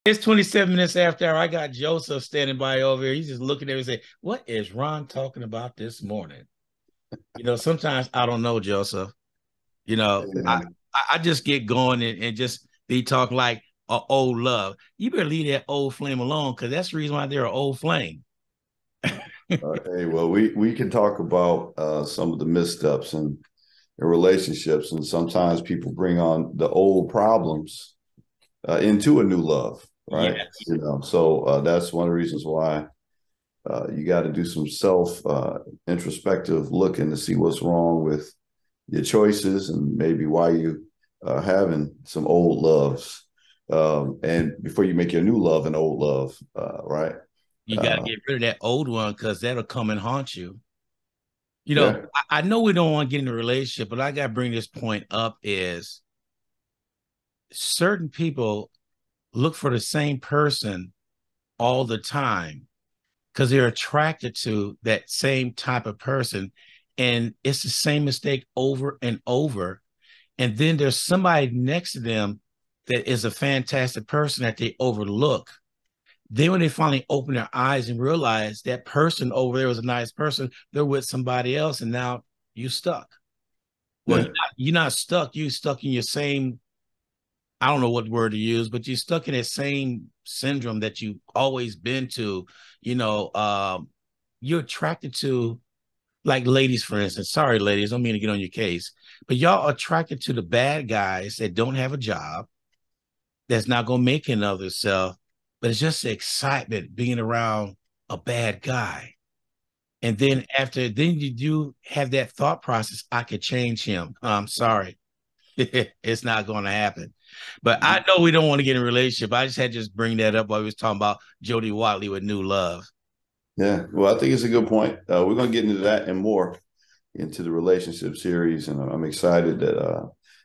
It's 27 minutes after hour. I got Joseph standing by over here. He's just looking at me and say, "What is Ron talking about this morning?" Sometimes I don't know, Joseph. You know, I Yeah. I just get going and just be talking like a old love. You better leave that old flame alone because that's the reason why they're an old flame. Hey, well, we can talk about some of the missteps in relationships, and sometimes people bring on the old problems into a new love, right? Yes, So that's one of the reasons why you got to do some self introspective looking to see what's wrong with your choices and maybe why you are having some old loves, and before you make your new love an old love, right? you got to Uh, get rid of that old one because that'll come and haunt you. yeah, I know we don't want to get in a relationship, but I got to bring this point up is certain people look for the same person all the time because they're attracted to that same type of person. And it's the same mistake over and over. And then there's somebody next to them that is a fantastic person that they overlook. Then when they finally open their eyes and realize that person over there was a nice person, they're with somebody else, and now you stuck. Well, yeah. you're not stuck. You're stuck in your same, I don't know what word to use, but you're stuck in that same syndrome that you've always been to. You know, you're attracted to, like ladies, for instance. Sorry, ladies, I don't mean to get on your case, but y'all are attracted to the bad guys that don't have a job, that's not gonna make it of themselves, but it's just the excitement being around a bad guy. And then then you do have that thought process, I could change him. I'm sorry. It's not going to happen. But I know we don't want to get in a relationship. I just had to just bring that up while we was talking about Jody Watley with New Love. Yeah, well, I think it's a good point. We're going to get into that and more into the relationship series, and I'm excited that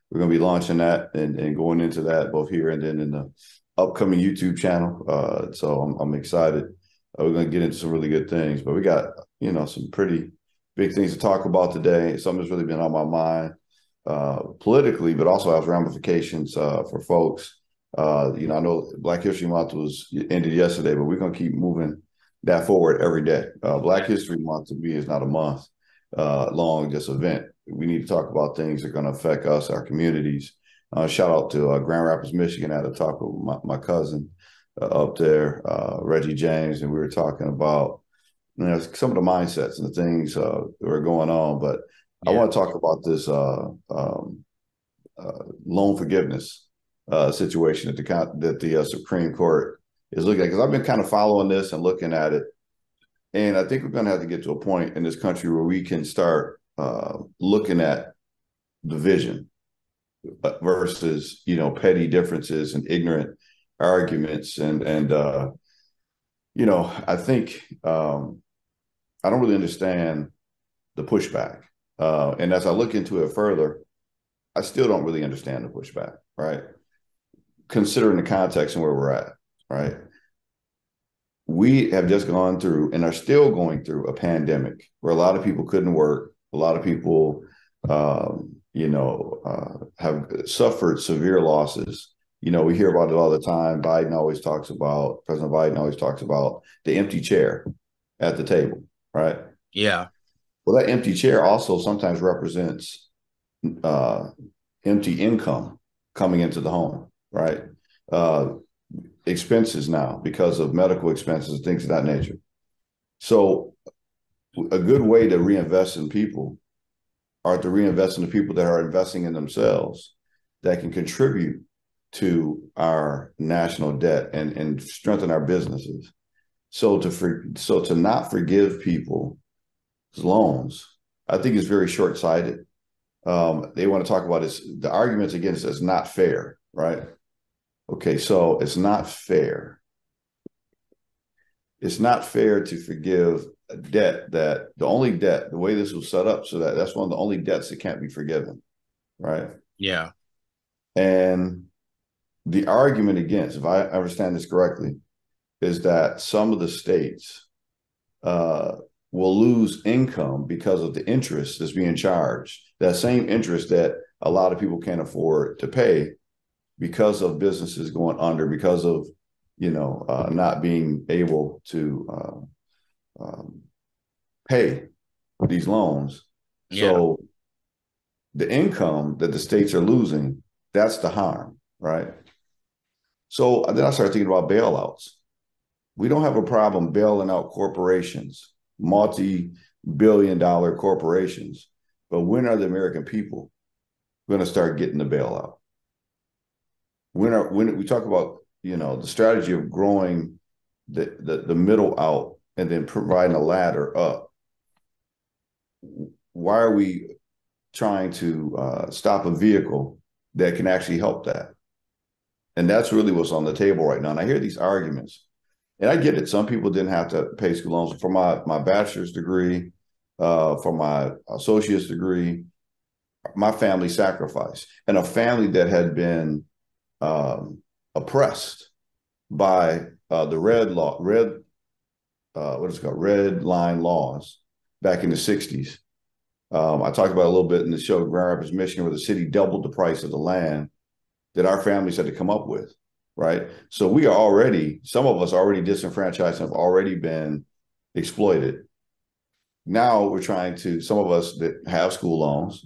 we're going to be launching that and going into that both here and then in the upcoming YouTube channel. So I'm excited. We're going to get into some really good things, but we got some pretty big things to talk about today. Something that's really been on my mind politically, but also has ramifications for folks. I know Black History Month was ended yesterday, but we're going to keep moving that forward every day. Black History Month to me is not a month long just event. We need to talk about things that are going to affect us, our communities. Shout out to Grand Rapids, Michigan. I had a talk with my cousin up there, Reggie James, and we were talking about some of the mindsets and the things that are going on. But I Yeah. want to talk about this loan forgiveness situation that the Supreme Court is looking at, because I've been kind of following this and looking at it, and I think we're going to have to get to a point in this country where we can start looking at division versus petty differences and ignorant arguments, and I think I don't really understand the pushback, and as I look into it further, I still don't really understand the pushback, right? Considering the context and where we're at, right? We have just gone through and are still going through a pandemic where a lot of people couldn't work. A lot of people, have suffered severe losses. We hear about it all the time. President Biden always talks about the empty chair at the table, right? Yeah. Well, that empty chair also sometimes represents uh, empty income coming into the home, right? Uh, Expenses now because of medical expenses, things of that nature. So a good way to reinvest in people are to reinvest in the people that are investing in themselves that can contribute to our national debt and strengthen our businesses. So to not forgive people's loans, I think is very short-sighted. They want to talk about this. The arguments against it's not fair, right? Okay, so it's not fair. It's not fair to forgive a debt that the only debt, the way this was set up, so that's one of the only debts that can't be forgiven, right? Yeah. And the argument against, if I understand this correctly, is that some of the states uh, will lose income because of the interest that's being charged. That same interest that a lot of people can't afford to pay because of businesses going under, because of not being able to pay these loans. Yeah. So the income that the states are losing, that's the harm, right? So then I started thinking about bailouts. We don't have a problem bailing out corporations, multi-billion-dollar corporations, but when are the American people going to start getting the bailout? When we talk about the strategy of growing the middle out and then providing a ladder up, why are we trying to stop a vehicle that can actually help that? And that's really what's on the table right now. And I hear these arguments, and I get it. Some people didn't have to pay school loans. For my bachelor's degree, for my associate's degree, my family sacrificed, and a family that had been oppressed by the what is it called, red line laws back in the 60s. I talked about a little bit in the show, Grand Rapids, Michigan, where the city doubled the price of the land that our families had to come up with, right? So we are already, some of us already disenfranchised and have already been exploited. Now we're trying to, some of us that have school loans,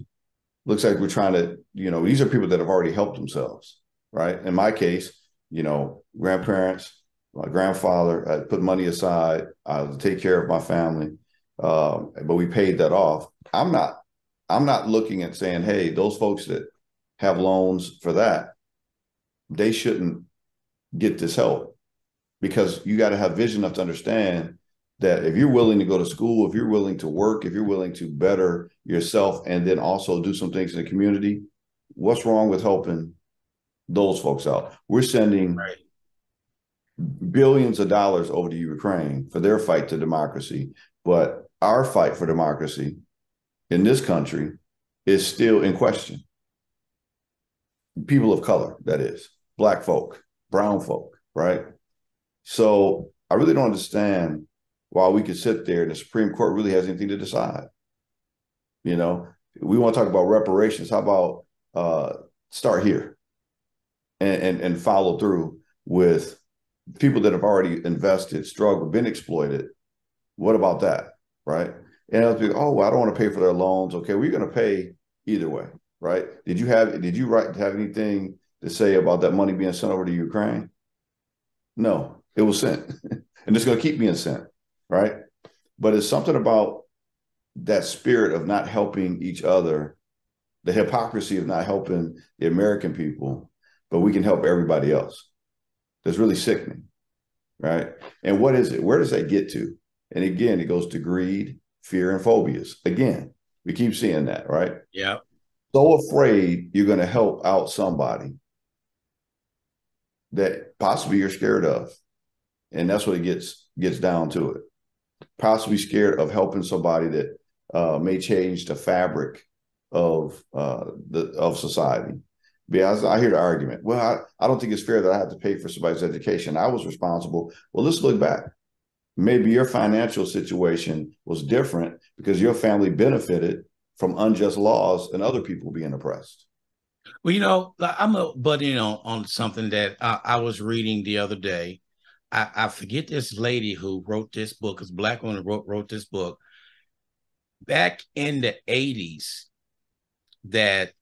looks like we're trying to, these are people that have already helped themselves, right? In my case, grandparents, my grandfather, I put money aside to take care of my family, but we paid that off. I'm not looking at saying, hey, those folks that have loans for that, they shouldn't get this help, because you got to have vision enough to understand that if you're willing to go to school, if you're willing to work, if you're willing to better yourself and then also do some things in the community, what's wrong with helping those folks out? We're sending billions of dollars over to Ukraine for their fight to democracy, but our fight for democracy in this country is still in question. People of color, that is, Black folk, brown folk, right? So I really don't understand why we could sit there and the Supreme Court really has anything to decide. We want to talk about reparations. How about start here and follow through with people that have already invested, struggled, been exploited? What about that, right? And it'll be, oh, well, I don't want to pay for their loans. Okay, we're going to pay either way, right? Did you have anything to say about that money being sent over to Ukraine? No, it was sent, and it's going to keep being sent, right? But it's something about that spirit of not helping each other, the hypocrisy of not helping the American people, but we can help everybody else. That's really sickening, right? And what is it? Where does that get to? And again, it goes to greed, fear, and phobias. Again, we keep seeing that, right? Yeah. So afraid you're going to help out somebody that possibly you're scared of. And that's what it gets down to it. Possibly scared of helping somebody that may change the fabric of society. Because I hear the argument, well, I don't think it's fair that I have to pay for somebody's education. I was responsible. Well, let's look back. Maybe your financial situation was different because your family benefited from unjust laws and other people being oppressed. Well, I'm a butt in on something that I was reading the other day. I forget this lady who wrote this book, because Black woman wrote this book back in the 80s, that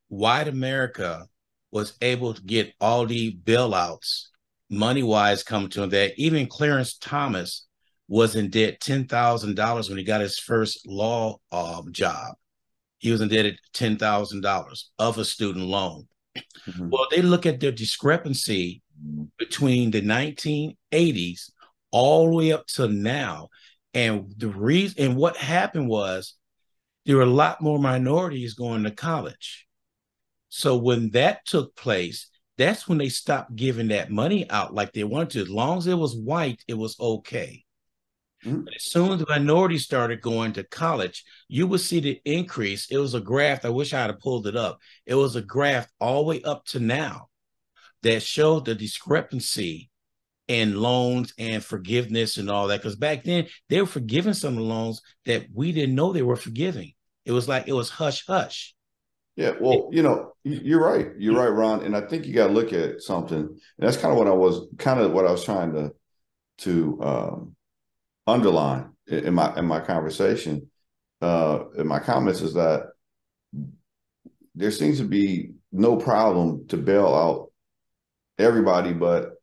white America was able to get all the bailouts money-wise come to him, that even Clarence Thomas was in debt $10,000 when he got his first law job. He was indebted $10,000 of a student loan. Mm-hmm. Well, they look at the discrepancy between the 1980s all the way up to now. And the reason, and what happened was there were a lot more minorities going to college. So when that took place, that's when they stopped giving that money out like they wanted to. As long as it was white, it was okay. Mm-hmm. But as soon as the minorities started going to college, you would see the increase. It was a graph. I wish I had pulled it up. It was a graph all the way up to now that showed the discrepancy in loans and forgiveness and all that. Because back then, they were forgiving some loans that we didn't know they were forgiving. It was like it was hush hush. Yeah, well, you're right. You're right, Ron. And I think you got to look at something. And that's kind of what I was trying to underline in my conversation, in my comments, is that there seems to be no problem to bail out everybody but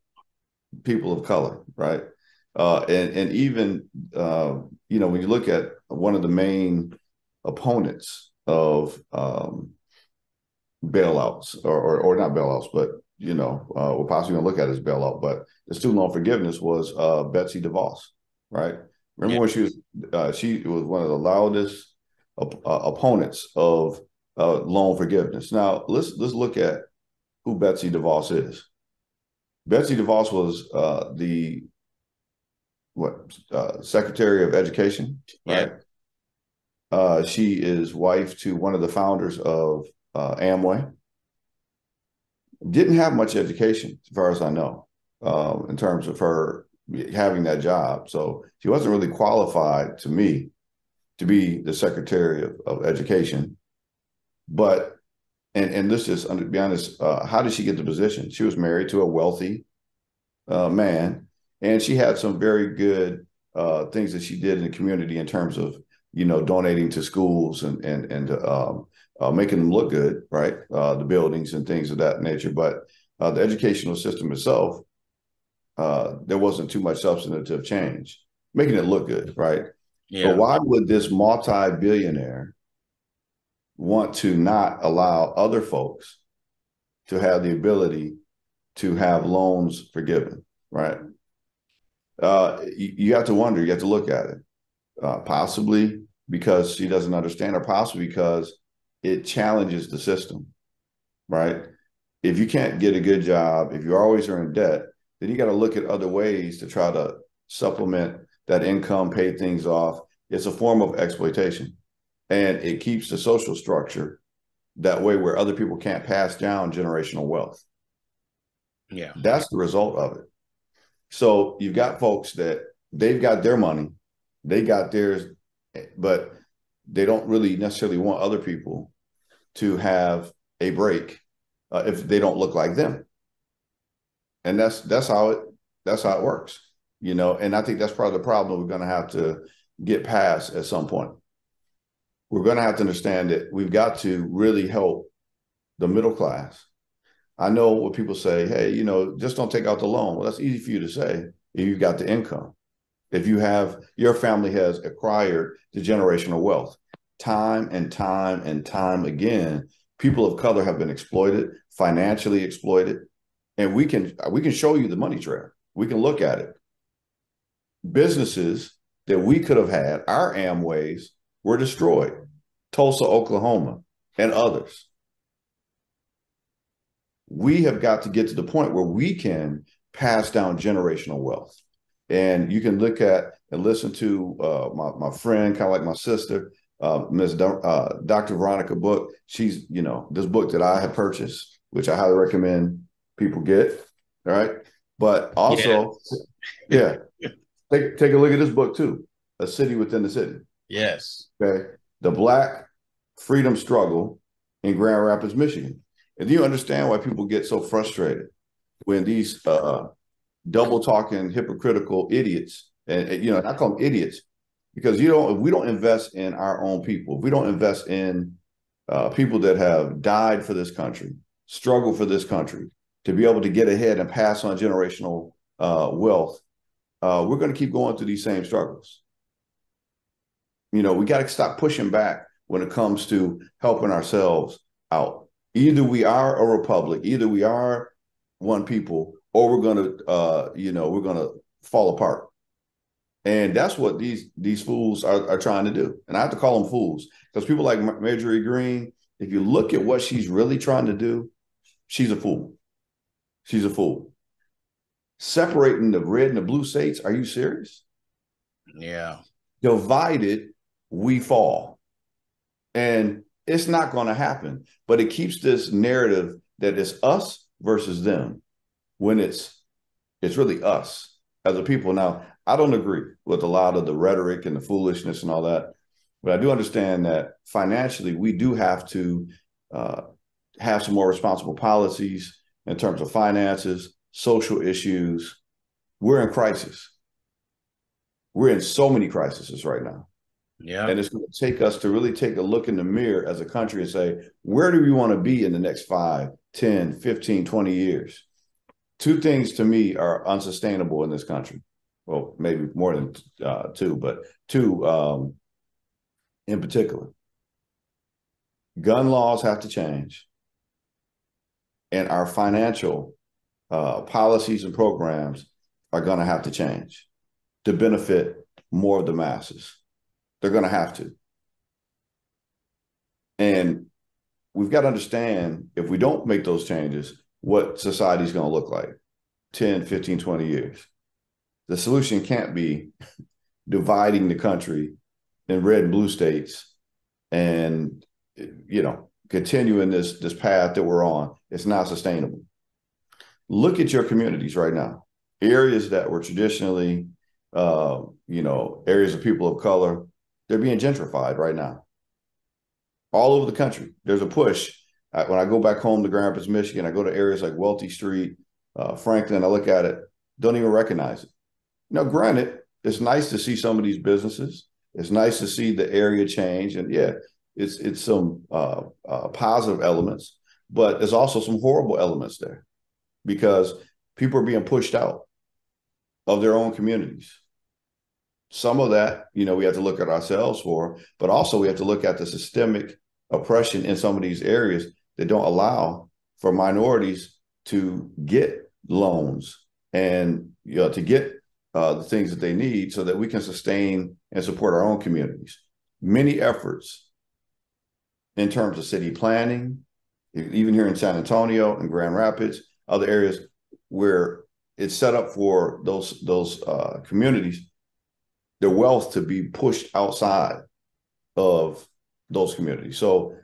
people of color, right? And even when you look at one of the main opponents of bailouts, or not bailouts, but we're possibly going to look at it as bailout, but the student loan forgiveness was Betsy DeVos, right? Yeah. Remember when she was one of the loudest opponents of loan forgiveness. Now let's look at who Betsy DeVos is. Betsy DeVos was the Secretary of Education, Yeah. right? She is wife to one of the founders of Amway. Didn't have much education, as far as I know, in terms of her having that job. So she wasn't really qualified, to me, to be the Secretary of Education. But and let's just be honest, how did she get the position? She was married to a wealthy man, and she had some very good things that she did in the community in terms of donating to schools and making them look good, right? The buildings and things of that nature. But the educational system itself, there wasn't too much substantive change, making it look good, right? But Yeah. why would this multi-billionaire want to not allow other folks to have the ability to have loans forgiven, right? You have to wonder, you have to look at it. Possibly because she doesn't understand, or possibly because it challenges the system, right? If you can't get a good job, if you always are in debt, then you got to look at other ways to try to supplement that income, pay things off. It's a form of exploitation, and it keeps the social structure that way where other people can't pass down generational wealth. Yeah. That's the result of it. So you've got folks that they've got their money, they got theirs, but they don't really necessarily want other people to have a break if they don't look like them. And that's how it works, And I think that's part of the problem we're going to have to get past at some point. We're going to have to understand that we've got to really help the middle class. I know what people say, hey, just don't take out the loan. Well, that's easy for you to say if you've got the income. If your family has acquired the generational wealth, time and time and time again, people of color have been exploited, financially exploited, and we can show you the money trail. We can look at it. Businesses that we could have had, our Amways, were destroyed. Tulsa, Oklahoma, and others. We have got to get to the point where we can pass down generational wealth. And you can look at and listen to my friend, kind of like my sister, Dr. Veronica Book. She's, this book that I have purchased, which I highly recommend people get. All right. But also, Yes. yeah, take a look at this book too, A City Within the City. Yes. Okay. The Black Freedom Struggle in Grand Rapids, Michigan. And do you understand why people get so frustrated when these double talking, hypocritical idiots, and I call them idiots, because if we don't invest in our own people, if we don't invest in people that have died for this country, struggled for this country, to be able to get ahead and pass on generational wealth, we're going to keep going through these same struggles. We got to stop pushing back when it comes to helping ourselves out. Either we are a republic, either we are one people, or we're going to fall apart. And that's what these fools are trying to do. And I have to call them fools, because people like Marjorie Green, if you look at what she's really trying to do, she's a fool. She's a fool. Separating the red and the blue states, are you serious? Yeah. Divided, we fall. And it's not going to happen. But it keeps this narrative that it's us versus them, when it's really us as a people. Now, I don't agree with a lot of the rhetoric and the foolishness and all that, but I do understand that financially we do have to uh, have some more responsible policies in terms of finances, social issues. We're in crisis. We're in so many crises right now. Yeah. And it's going to take us to really take a look in the mirror as a country and say, where do we want to be in the next 5, 10, 15, 20 years? Two things to me are unsustainable in this country. Well, maybe more than two, but two in particular. Gun laws have to change, and our financial policies and programs are going to have to change to benefit more of the masses. They're going to have to. And we've got to understand, if we don't make those changes, what society is going to look like 10, 15, 20 years. The solution can't be dividing the country in red and blue states and, continuing this path that we're on. It's not sustainable. Look at your communities right now. Areas that were traditionally, areas of people of color, they're being gentrified right now. All over the country, there's a push. When I go back home to Grand Rapids, Michigan, I go to areas like Welty Street, Franklin, I look at it, don't even recognize it. Now, granted, it's nice to see some of these businesses. It's nice to see the area change. And yeah, it's some positive elements, but there's also some horrible elements there because people are being pushed out of their own communities. Some of that, we have to look at ourselves for, but also we have to look at the systemic oppression in some of these areas that don't allow for minorities to get loans and to get the things that they need so that we can sustain and support our own communities. Many efforts in terms of city planning, even here in San Antonio and Grand Rapids, other areas where it's set up for those communities, their wealth to be pushed outside of those communities. So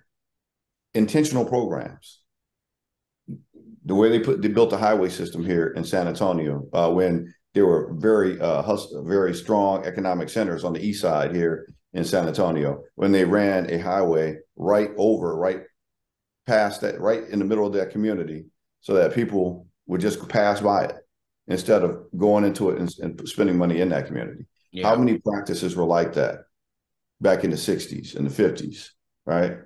intentional programs, the way they built the highway system here in San Antonio, when there were very strong economic centers on the east side here in San Antonio, when they ran a highway right past that, right in the middle of that community, so that people would just pass by it instead of going into it and spending money in that community. Yeah. How many practices were like that back in the 60s and the 50s, right?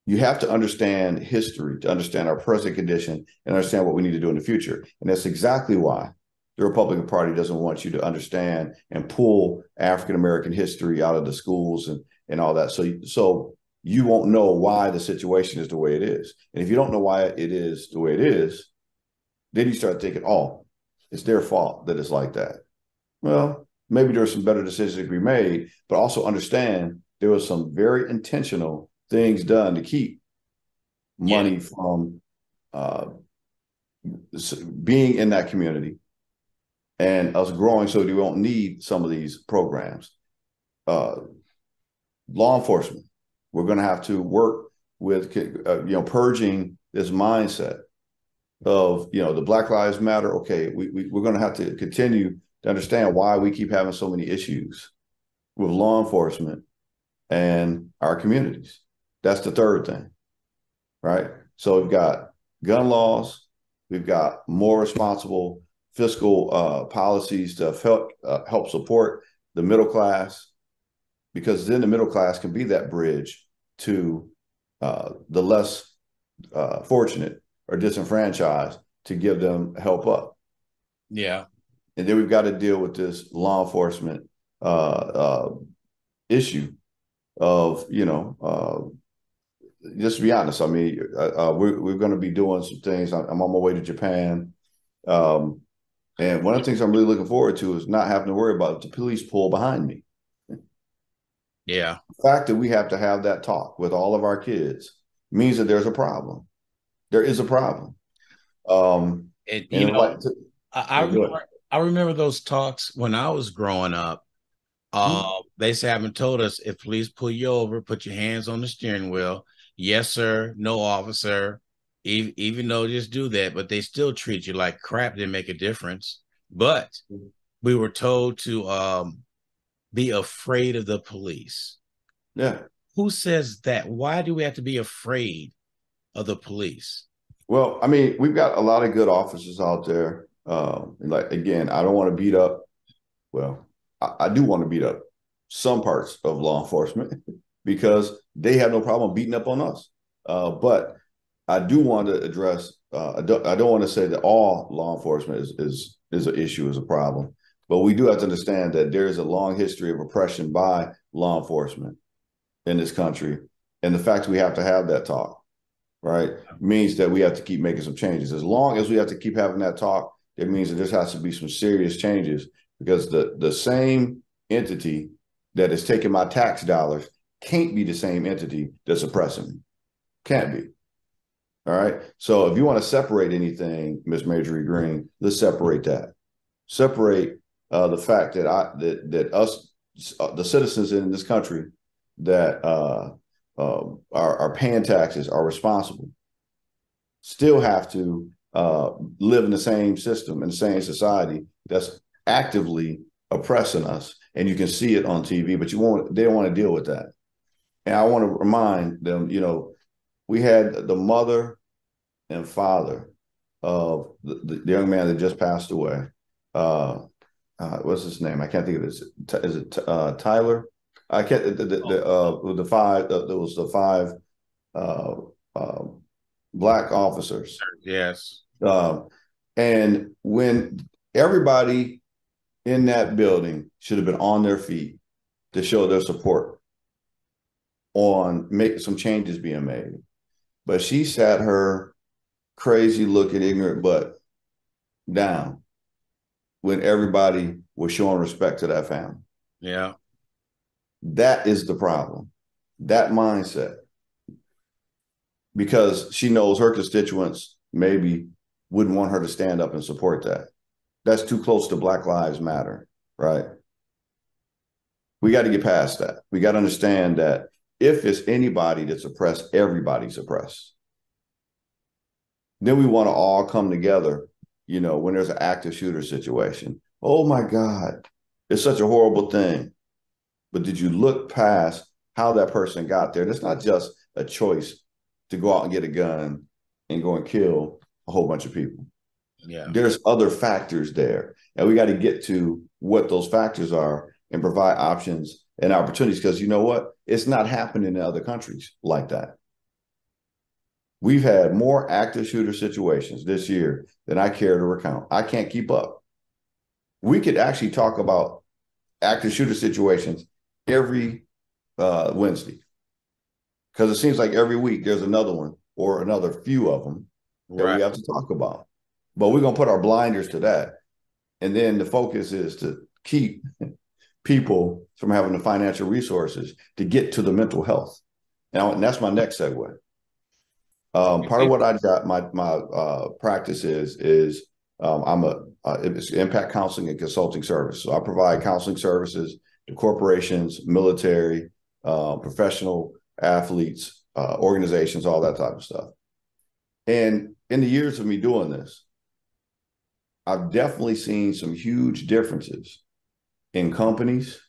You have to understand history to understand our present condition and understand what we need to do in the future. And that's exactly why the Republican Party doesn't want you to understand and pull African-American history out of the schools and all that. So you won't know why the situation is the way it is. And if you don't know why it is the way it is, then you start thinking, oh, it's their fault that it's like that. Well, maybe there's some better decisions to be made, but also understand there was some very intentional things done to keep money from being in that community and us growing so we won't need some of these programs. Law enforcement, we're going to have to work with, purging this mindset of, the Black Lives Matter. Okay, we're going to have to continue to understand why we keep having so many issues with law enforcement and our communities. That's the third thing, right? So we've got gun laws, we've got more responsible fiscal policies to help support the middle class, because then the middle class can be that bridge to the less fortunate or disenfranchised to give them help up. Yeah. And then we've got to deal with this law enforcement issue of, just to be honest, I mean, we're going to be doing some things. I'm on my way to Japan. And one of the things I'm really looking forward to is not having to worry about the police pull behind me. Yeah. The fact that we have to have that talk with all of our kids means that there's a problem. There is a problem. I remember those talks when I was growing up. They say, haven't told us, if police pull you over, put your hands on the steering wheel. Yes, sir. No, officer. Even though just do that, but they still treat you like crap. Didn't make a difference. But we were told to be afraid of the police. Yeah. Who says that? Why do we have to be afraid of the police? Well, I mean, we've got a lot of good officers out there. Like again, I don't want to beat up. Well, I do want to beat up some parts of law enforcement because they have no problem beating up on us. But I do want to address. I don't want to say that all law enforcement is an issue, is a problem. But we do have to understand that there is a long history of oppression by law enforcement in this country, and the fact we have to have that talk, right, means that we have to keep making some changes. As long as we have to keep having that talk, it means that there has to be some serious changes because the same entity that is taking my tax dollars can't be the same entity that's oppressing me. Can't be. All right. So if you want to separate anything, Ms. Marjorie Green, let's separate that. Separate the fact that that us, the citizens in this country that are paying taxes, are responsible, still have to live in the same system, in the same society that's actively oppressing us. And you can see it on TV, but they don't want to deal with that. And I want to remind them, we had the mother and father of the young man that just passed away. What's his name? I can't think of it. Is it Tyler? I can't. The five. There was the five black officers. Yes. And when everybody in that building should have been on their feet to show their support on making some changes being made. But she sat her crazy looking ignorant butt down when everybody was showing respect to that family. Yeah. That is the problem. That mindset. Because she knows her constituents maybe wouldn't want her to stand up and support that. That's too close to Black Lives Matter, right? We got to get past that. We got to understand that if it's anybody that's oppressed, everybody's oppressed. Then we want to all come together, when there's an active shooter situation. Oh my God, it's such a horrible thing. But did you look past how that person got there? That's not just a choice to go out and get a gun and go and kill a whole bunch of people. Yeah. There's other factors there. And we got to get to what those factors are and provide options and opportunities. Because you know what? It's not happening in other countries like that. We've had more active shooter situations this year than I care to recount. I can't keep up. We could actually talk about active shooter situations every Wednesday, because it seems like every week there's another one or another few of them that we have to talk about. But we're going to put our blinders to that. And then the focus is to keep people from having the financial resources to get to the mental health. And that's my next segue. Part of what I got my practice is it's impact counseling and consulting service. So I provide counseling services to corporations, military, professional athletes, organizations, all that type of stuff. And in the years of me doing this, I've definitely seen some huge differences in companies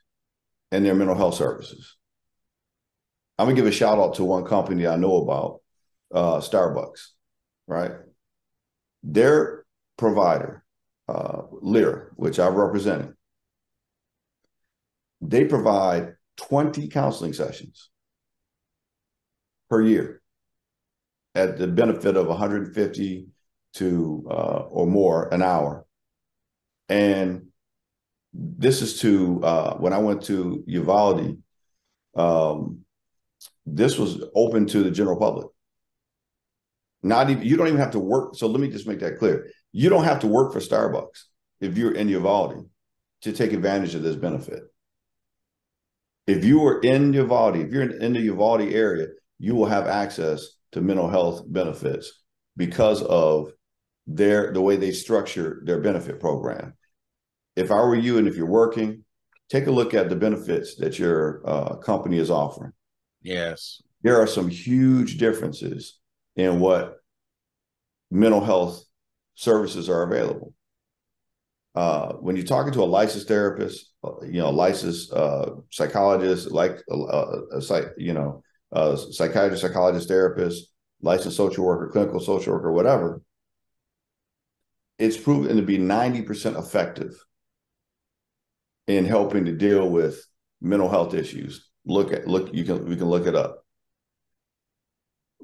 and their mental health services. I'm gonna give a shout out to one company I know about, Starbucks, right? Their provider, Lyra, which I've represented, they provide 20 counseling sessions per year at the benefit of 150 to or more an hour. And this is to when I went to Uvalde, this was open to the general public. Not even, you don't even have to work. So let me just make that clear. You don't have to work for Starbucks if you're in Uvalde to take advantage of this benefit. If you are in Uvalde, if you're in the Uvalde area, you will have access to mental health benefits because of the way they structure their benefit program. If I were you and if you're working, take a look at the benefits that your company is offering. Yes. There are some huge differences in what mental health services are available. when you're talking to a licensed therapist, licensed psychologist, like psychiatrist, psychologist, therapist, licensed social worker, clinical social worker, whatever, it's proven to be 90% effective in helping to deal with mental health issues. We can look it up.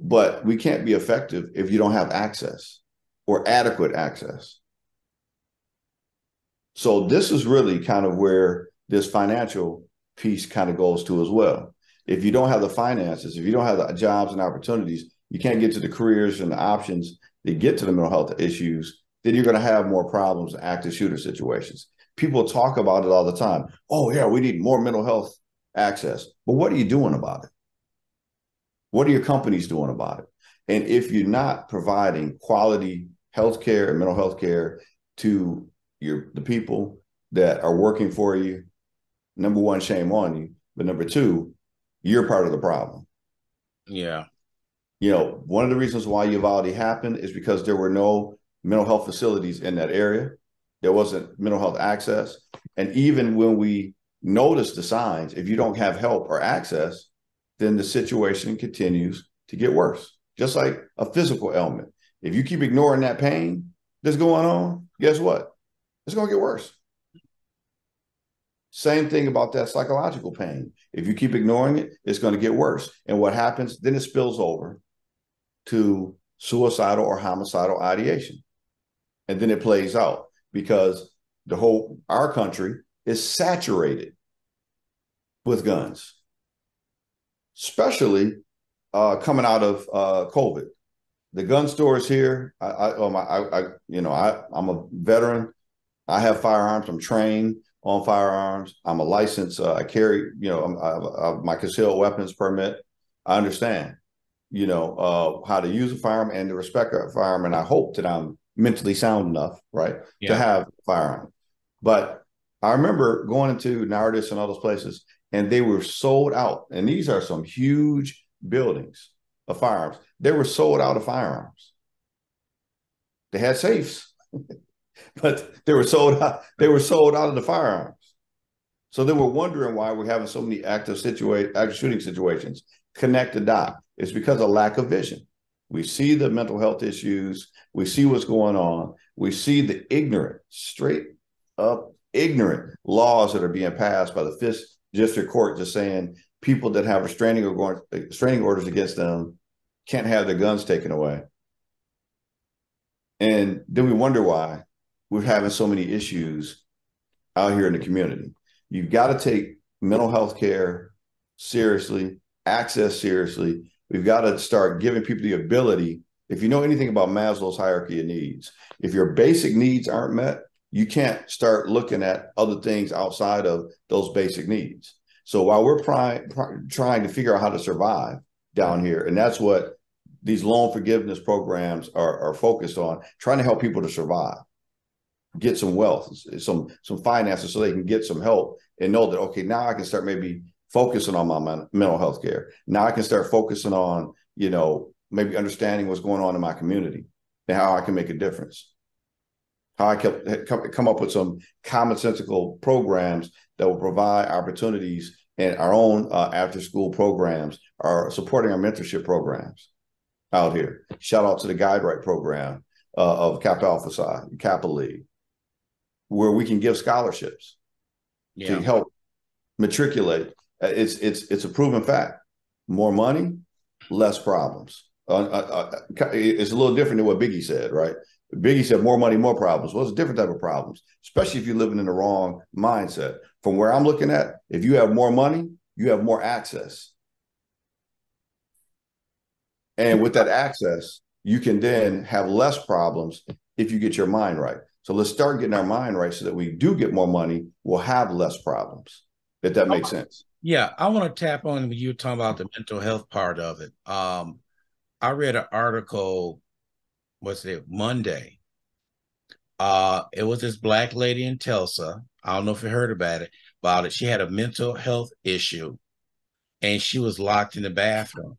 But we can't be effective if you don't have access or adequate access. So this is really kind of where this financial piece kind of goes to as well. If you don't have the finances, if you don't have the jobs and opportunities, you can't get to the careers and the options to get to the mental health issues, then you're going to have more problems in active shooter situations. People talk about it all the time. Oh, yeah, we need more mental health access. But what are you doing about it? What are your companies doing about it? And if you're not providing quality healthcare and mental health care to the people that are working for you, number one, shame on you. But number two, you're part of the problem. Yeah. One of the reasons why Uvalde happened is because there were no mental health facilities in that area. There wasn't mental health access. And even when we notice the signs, if you don't have help or access, then the situation continues to get worse. Just like a physical ailment. If you keep ignoring that pain that's going on, guess what? It's going to get worse. Same thing about that psychological pain. If you keep ignoring it, it's going to get worse. And what happens, then it spills over to suicidal or homicidal ideation. And then it plays out because our country is saturated with guns, especially coming out of COVID. The gun stores here, I'm a veteran. I have firearms. I'm trained on firearms. I'm a licensed. I carry, my concealed weapons permit. I understand, how to use a firearm and to respect a firearm. And I hope that I'm mentally sound enough, right, to have a firearm. But I remember going into Nardis and all those places, and they were sold out. And these are some huge buildings of firearms. They were sold out of firearms. They had safes, but they were sold out. They were sold out of the firearms. So they were wondering why we're having so many active shooting situations. Connect the dot. It's because of lack of vision. We see the mental health issues. We see what's going on. We see the straight up ignorant laws that are being passed by the Fifth District Court, just saying people that have restraining orders against them can't have their guns taken away. And then we wonder why we're having so many issues out here in the community. You've got to take mental health care seriously, access seriously. We've got to start giving people the ability. If you know anything about Maslow's hierarchy of needs, if your basic needs aren't met, you can't start looking at other things outside of those basic needs. So while we're trying to figure out how to survive down here, and that's what these loan forgiveness programs are focused on, trying to help people to survive, get some wealth, some finances so they can get some help and know that, okay, now I can start maybe focusing on my mental health care. Now I can start focusing on, maybe understanding what's going on in my community and how I can make a difference. How I can come up with some commonsensical programs that will provide opportunities, and our own after school programs are supporting our mentorship programs out here. Shout out to the Guide Right program of Kappa Alpha Psi, Kappa League, where we can give scholarships to help matriculate. It's a proven fact. More money, less problems. It's a little different than what Biggie said, right? Biggie said more money, more problems. Well, it's a different type of problems, especially if you're living in the wrong mindset. From where I'm looking at, if you have more money, you have more access. And with that access, you can then have less problems if you get your mind right. So let's start getting our mind right so that we do get more money, we'll have less problems, if that makes sense. Yeah, I want to tap on when you were talking about the mental health part of it. I read an article, Monday. It was this Black lady in Tulsa. I don't know if you heard about it. She had a mental health issue and she was locked in the bathroom.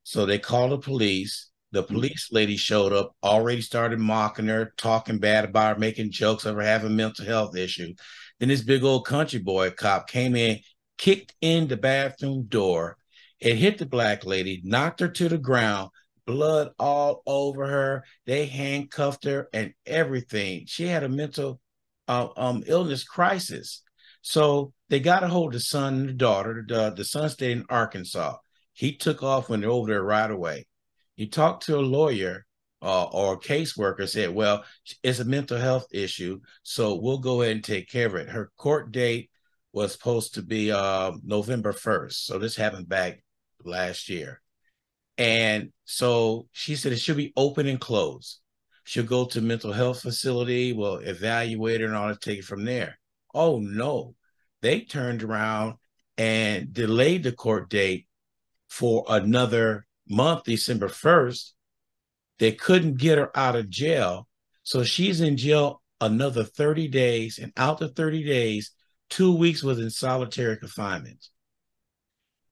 So they called the police The police lady showed up, already started mocking her, talking bad about her, making jokes of her having a mental health issue. Then this big old country boy cop came in, kicked in the bathroom door, and hit the black lady, knocked her to the ground, blood all over her. They handcuffed her and everything. She had a mental illness crisis. So they got a hold of the son and the daughter. The son stayed in Arkansas. He took off when they're over there right away. You talk to a lawyer or a caseworker, said, well, it's a mental health issue, so we'll go ahead and take care of it. Her court date was supposed to be November 1st. So this happened back last year. And so she said it should be open and closed. She'll go to mental health facility, we'll evaluate her and all that, take it from there. Oh no, they turned around and delayed the court date for another month, December 1st. They couldn't get her out of jail. So she's in jail another 30 days. And out the 30 days, 2 weeks was in solitary confinement.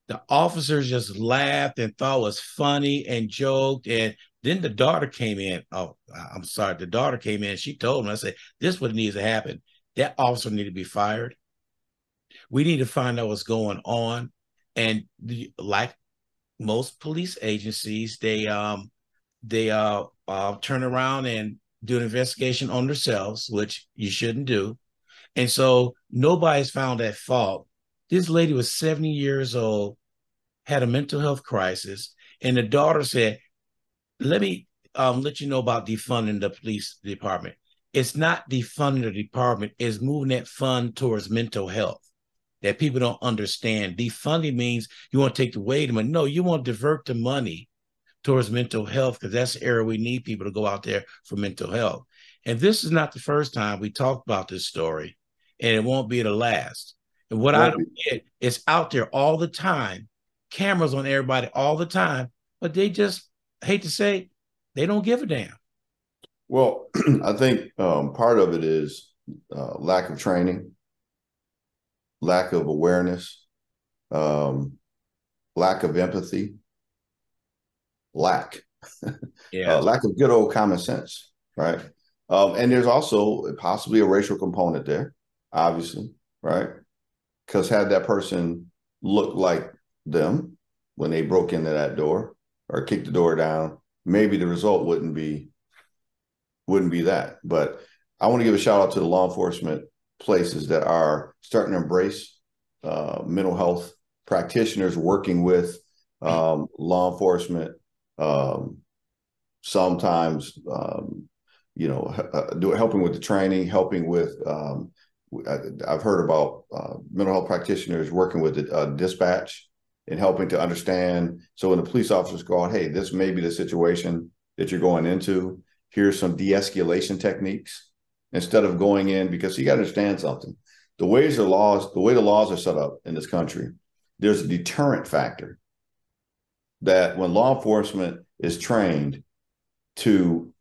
The officers just laughed and thought it was funny and joked. And then the daughter came in. Oh, I'm sorry. The daughter came in. She told me, I said, this is what needs to happen. That officer needed to be fired. We need to find out what's going on. And like most police agencies, they turn around and do an investigation on themselves, which you shouldn't do. And so nobody's found at fault. This lady was 70 years old, had a mental health crisis, and the daughter said, let me let you know about defunding the police department. It's not defunding the department, it's moving that fund towards mental health that people don't understand. Defunding means you want to take away the money. No, you want to divert the money towards mental health, because that's the area we need people to go out there for mental health. And this is not the first time we talked about this story, and it won't be the last. And what I don't get, it's out there all the time, cameras on everybody all the time, but they just, hate to say, they don't give a damn. Well, I think part of it is lack of training, lack of awareness, lack of empathy, lack lack of good old common sense, right? And there's also possibly a racial component there, obviously, right? Because had that person looked like them when they broke into that door or kicked the door down, maybe the result wouldn't be that. But I want to give a shout out to the law enforcement places that are starting to embrace mental health practitioners, working with law enforcement. Sometimes, helping with the training, helping with. I've heard about mental health practitioners working with the dispatch and helping to understand. So when the police officers go out, hey, this may be the situation that you're going into. Here's some de-escalation techniques instead of going in, because you got to understand something. The way the laws are set up in this country, there's a deterrent factor that when law enforcement is trained to,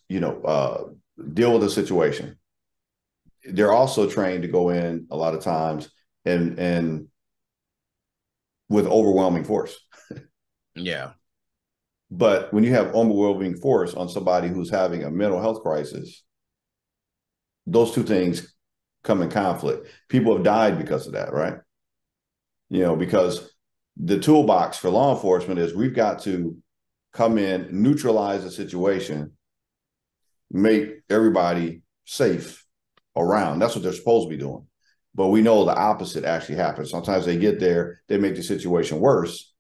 deal with a situation, they're also trained to go in a lot of times and with overwhelming force. Yeah. But when you have overwhelming force on somebody who's having a mental health crisis, those two things come in conflict. People have died because of that, right? Because the toolbox for law enforcement is we've got to come in, neutralize the situation, make everybody safe around. That's what they're supposed to be doing. But we know the opposite actually happens. Sometimes they get there, they make the situation worse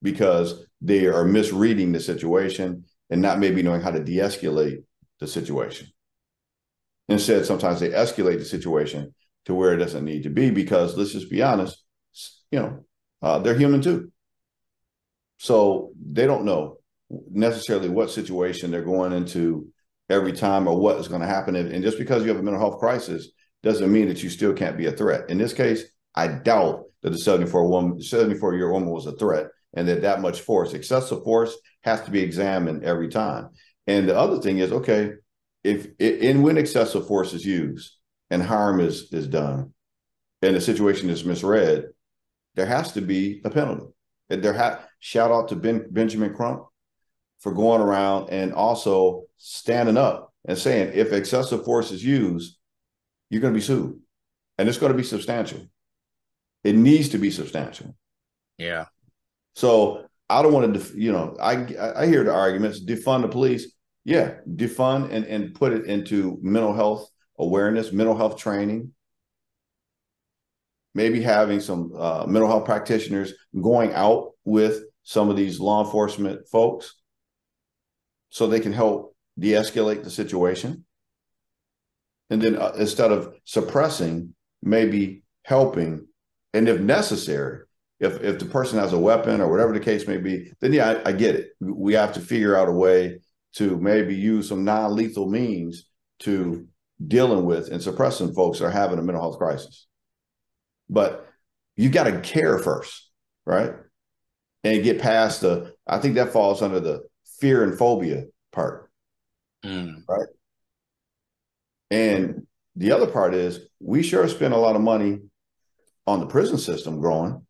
because they are misreading the situation and not maybe knowing how to de-escalate the situation. Instead, sometimes they escalate the situation to where it doesn't need to be, because let's just be honest, they're human too. So they don't know necessarily what situation they're going into every time or what is going to happen. And just because you have a mental health crisis doesn't mean that you still can't be a threat. In this case, I doubt that the 74-year-old woman was a threat, and that much force, excessive force, has to be examined every time. And the other thing is, okay, when excessive force is used and harm is done and the situation is misread, there has to be a penalty. Shout out to Benjamin Crump. for going around and also standing up and saying, if excessive force is used, you're going to be sued. And it's going to be substantial. It needs to be substantial. Yeah. So I don't want to, I hear the arguments, defund the police. Yeah, defund and put it into mental health awareness, mental health training, maybe having some mental health practitioners going out with some of these law enforcement folks so they can help de-escalate the situation. And then instead of suppressing, maybe helping. And if necessary, if the person has a weapon or whatever the case may be, then yeah, I get it. We have to figure out a way to maybe use some non-lethal means to dealing with and suppressing folks that are having a mental health crisis. But you got to care first, right? And get past I think that falls under the fear and phobia part, right? And the other part is we sure spend a lot of money on the prison system growing.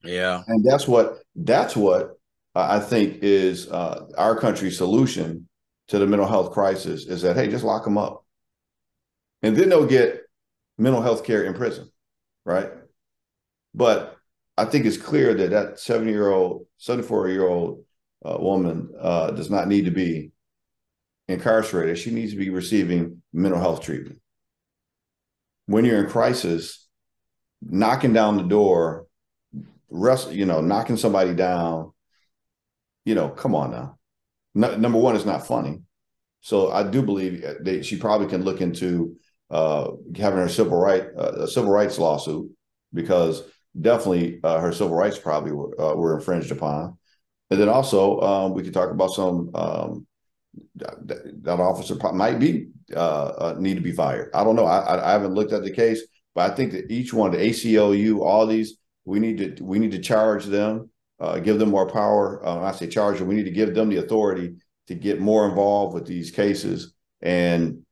Yeah. And that's what I think is our country's solution to the mental health crisis is that, hey, just lock them up. And then they'll get mental health care in prison, right? But I think it's clear that that 74-year-old woman does not need to be incarcerated. She needs to be receiving mental health treatment. When you're in crisis, knocking down the door, knocking somebody down, come on now. Number one, it's not funny. So I do believe that she probably can look into having her civil rights lawsuit, because definitely her civil rights probably were infringed upon. And then also we could talk about some that officer might be need to be fired. I don't know. I haven't looked at the case, but I think that each one, the ACLU, all these, we need to charge them, give them more power. I say charge them. We need to give them the authority to get more involved with these cases and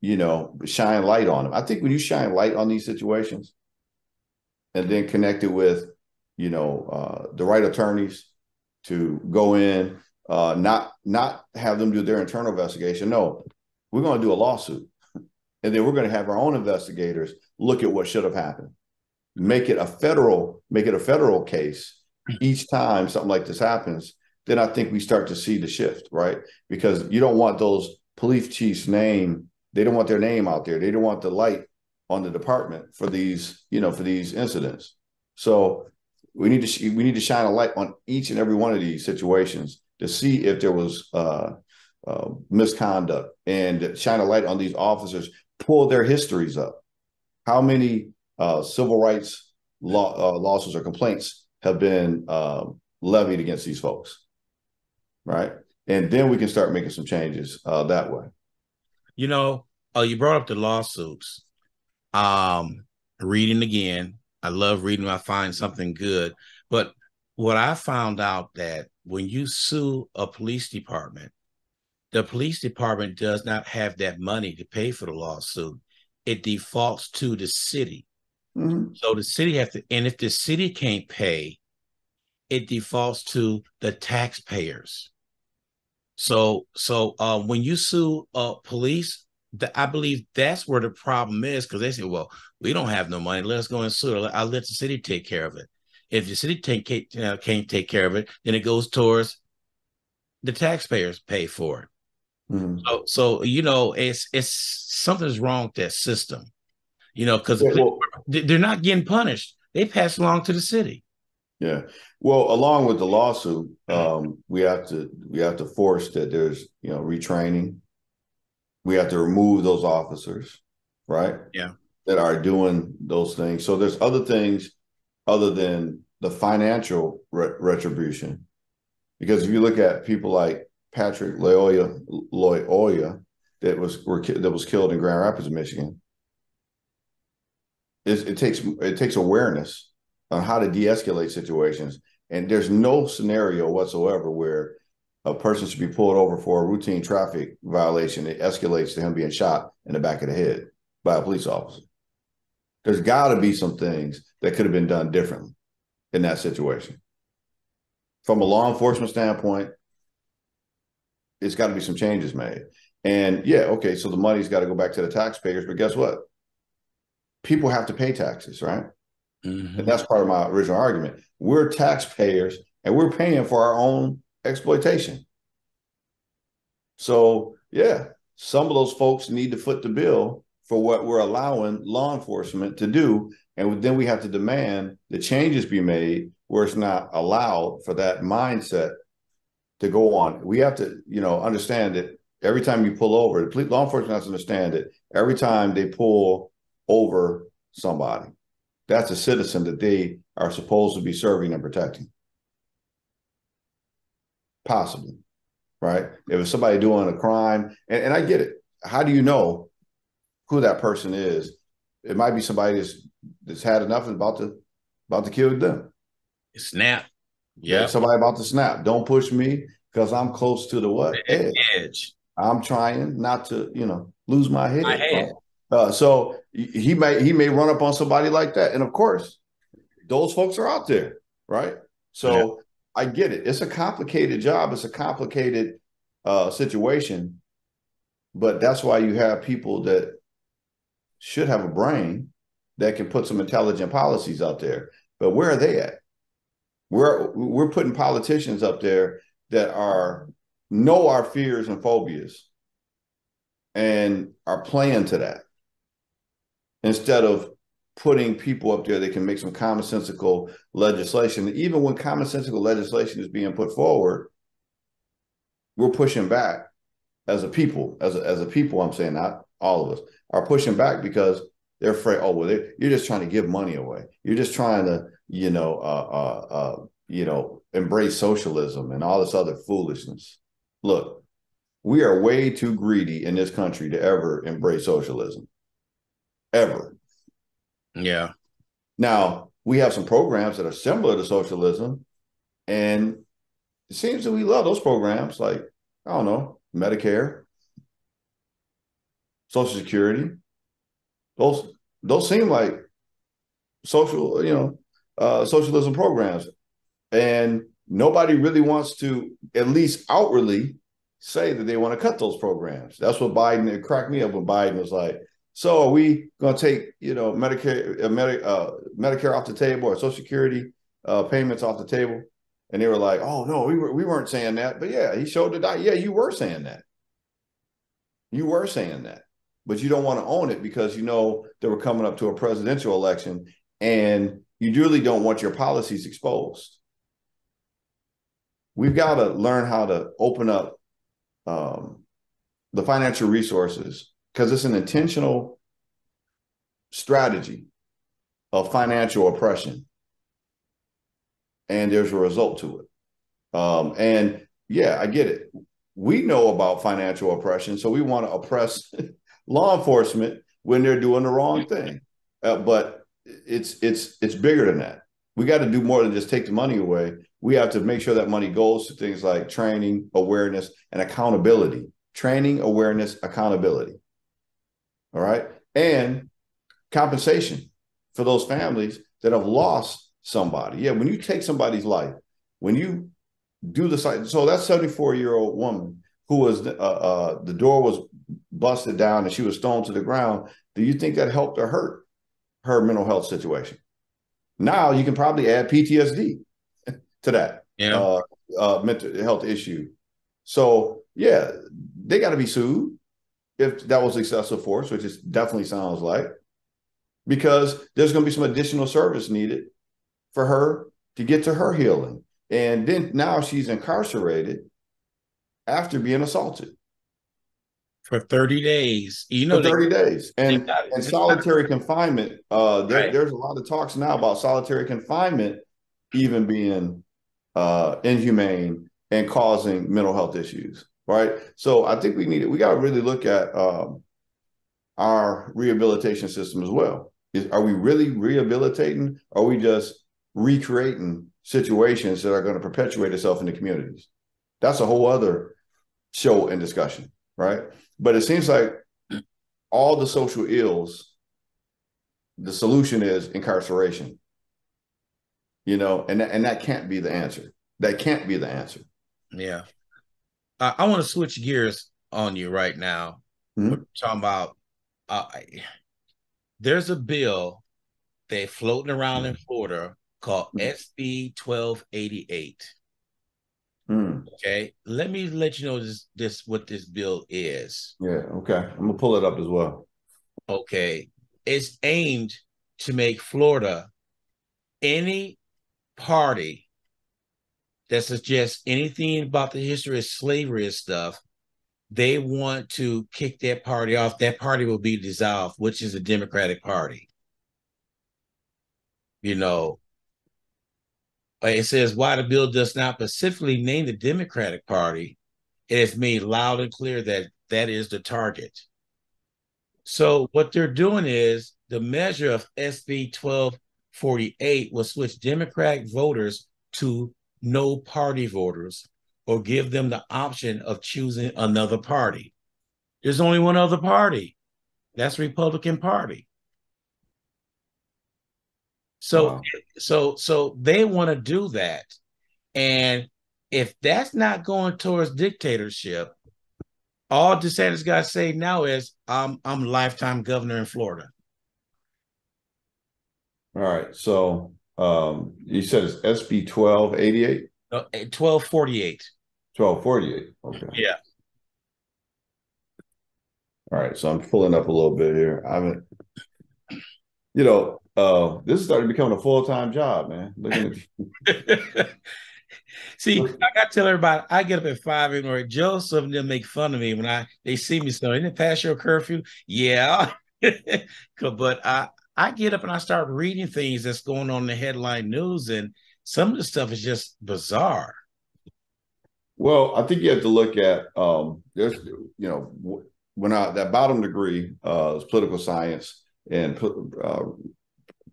shine light on them. I think when you shine light on these situations, and then connect it with the right attorneys to go in, not have them do their internal investigation. No, we're going to do a lawsuit, and then we're going to have our own investigators look at what should have happened. Make it a federal case each time something like this happens. Then I think we start to see the shift, right? Because you don't want those police chiefs' name. They don't want their name out there. They don't want the light on the department for these incidents. So we need to shine a light on each and every one of these situations to see if there was misconduct, and shine a light on these officers, pull their histories up. How many civil rights lawsuits or complaints have been levied against these folks, right? And then we can start making some changes that way. You brought up the lawsuits. Reading again, I love reading when I find something good. But what I found out that when you sue a police department, the police department does not have that money to pay for the lawsuit. It defaults to the city. Mm-hmm. So the city has to, and if the city can't pay, it defaults to the taxpayers. So when you sue police, I believe that's where the problem is, because they say, well, we don't have no money. Let's go and sue. I'll let the city take care of it. If the city can't take care of it, then it goes towards the taxpayers pay for it. Mm-hmm. So it's something's wrong with that system, because they're not getting punished. They pass along to the city. Yeah. Well, along with the lawsuit, we have to force that there's retraining. We have to remove those officers, right? Yeah. That are doing those things. So there's other things other than the financial retribution. Because if you look at people like Patrick Loyola that was killed in Grand Rapids, Michigan, it takes awareness on how to de-escalate situations. And there's no scenario whatsoever where a person should be pulled over for a routine traffic violation. It escalates to him being shot in the back of the head by a police officer. There's got to be some things that could have been done differently in that situation. From a law enforcement standpoint, it's got to be some changes made. And yeah, okay, so the money's got to go back to the taxpayers, but guess what? People have to pay taxes, right? And Mm-hmm. that's part of my original argument. We're taxpayers and we're paying for our own exploitation. So yeah, some of those folks need to foot the bill for what we're allowing law enforcement to do. And then we have to demand the changes be made where it's not allowed for that mindset to go on. We have to, understand that every time you pull over, the law enforcement has to understand that every time they pull over somebody, that's a citizen that they are supposed to be serving and protecting. Possibly, right? If it's somebody doing a crime, and I get it. How do you know who that person is? It might be somebody that's had enough and about to kill them. Snap. That Yep. somebody about to snap. Don't push me because I'm close to the what edge. Edge. I'm trying not to, lose my My head. head. Right? So he may run up on somebody like that, and of course, those folks are out there, right? Yeah. So I get it. It's a complicated job. It's a complicated situation, but that's why you have people that should have a brain that can put some intelligent policies out there. But where are they at? We're putting politicians up there that know our fears and phobias and are playing to that instead of putting people up there that can make some commonsensical legislation. Even when commonsensical legislation is being put forward, we're pushing back as a people. As a people, I'm saying not all of us are pushing back because they're afraid. Oh well, you're just trying to give money away. You're just trying to, embrace socialism and all this other foolishness. Look, we are way too greedy in this country to ever embrace socialism. Ever. Yeah. Now, we have some programs that are similar to socialism, and it seems that we love those programs, like, I don't know, Medicare, Social Security. Those seem like social, socialism programs. And nobody really wants to, at least outwardly, say that they want to cut those programs. That's what Biden, it cracked me up when Biden was like, so are we going to take, Medicare off the table or Social Security payments off the table? And they were like, oh, no, we weren't saying that. But yeah, he showed the yeah, you were saying that. You were saying that. But you don't want to own it because you know that we're coming up to a presidential election and you really don't want your policies exposed. We've got to learn how to open up the financial resources because it's an intentional strategy of financial oppression. And there's a result to it. And yeah, I get it. We know about financial oppression, so we want to oppress law enforcement when they're doing the wrong thing. But it's bigger than that. We got to do more than just take the money away. We have to make sure that money goes to things like training, awareness, and accountability. Training, awareness, accountability. All right. And compensation for those families that have lost somebody. Yeah, when you take somebody's life, when you do the site, so that 74-year-old woman who was the door was busted down and she was thrown to the ground. Do you think that helped or hurt her mental health situation? Now you can probably add PTSD to that Yeah. mental health issue. So yeah, they got to be sued if that was excessive force, which it definitely sounds like, because there's going to be some additional service needed for her to get to her healing. And then now she's incarcerated after being assaulted For 30 days. for 30 days. They And got and they got solitary confinement, right. there's a lot of talks now about solitary confinement even being inhumane and causing mental health issues, right? So I think we got to really look at our rehabilitation system as well. Are we really rehabilitating? Or are we just recreating situations that are going to perpetuate itself in the communities? That's a whole other show and discussion, right? But it seems like all the social ills, the solution is incarceration, and that can't be the answer. That can't be the answer. Yeah. I want to switch gears on you right now. We're Hmm. talking about uh, there's a bill they floating around in Florida called SB 1288. Hmm. Okay, let me let you know this what this bill is. Yeah. Okay. I'm gonna pull it up as well. Okay, it's aimed to make Florida any party that suggests anything about the history of slavery and stuff. They want to kick that party off. That party will be dissolved, which is the Democratic Party. You know, it says why the bill does not specifically name the Democratic Party. It has made loud and clear that that is the target. So what they're doing is the measure of SB 1248 will switch Democratic voters to no party voters or give them the option of choosing another party. There's only one other party. That's Republican Party. So Wow. so they want to do that. And if that's not going towards dictatorship, all DeSantis got to say now is I'm lifetime governor in Florida. All right. So you said it's SB 1288, 1248. 1248. Okay. Yeah. All right. So I'm pulling up a little bit here. I mean, this is starting to become a full-time job, man. Looking at See, look, I got to tell everybody, I get up at 5 a.m. Or Joseph and them make fun of me when they see me. So, isn't it past your curfew? Yeah. But I get up and I start reading things that's going on in the headline news, and some of the stuff is just bizarre. well, I think you have to look at there's when I that bottom degree is political science and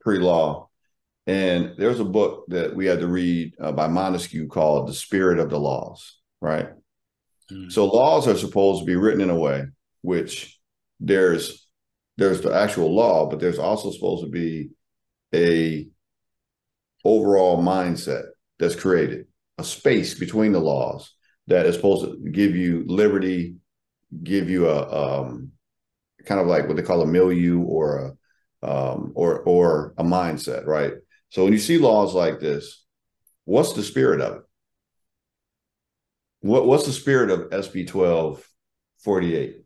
pre-law. And there's a book that we had to read by Montesquieu called The Spirit of the Laws, right? Mm. So laws are supposed to be written in a way which there's the actual law, but there's also supposed to be a overall mindset that's created, a space between the laws that is supposed to give you liberty, give you a kind of like what they call a milieu or a mindset, right? So when you see laws like this, what's the spirit of it? What's the spirit of SB 1248,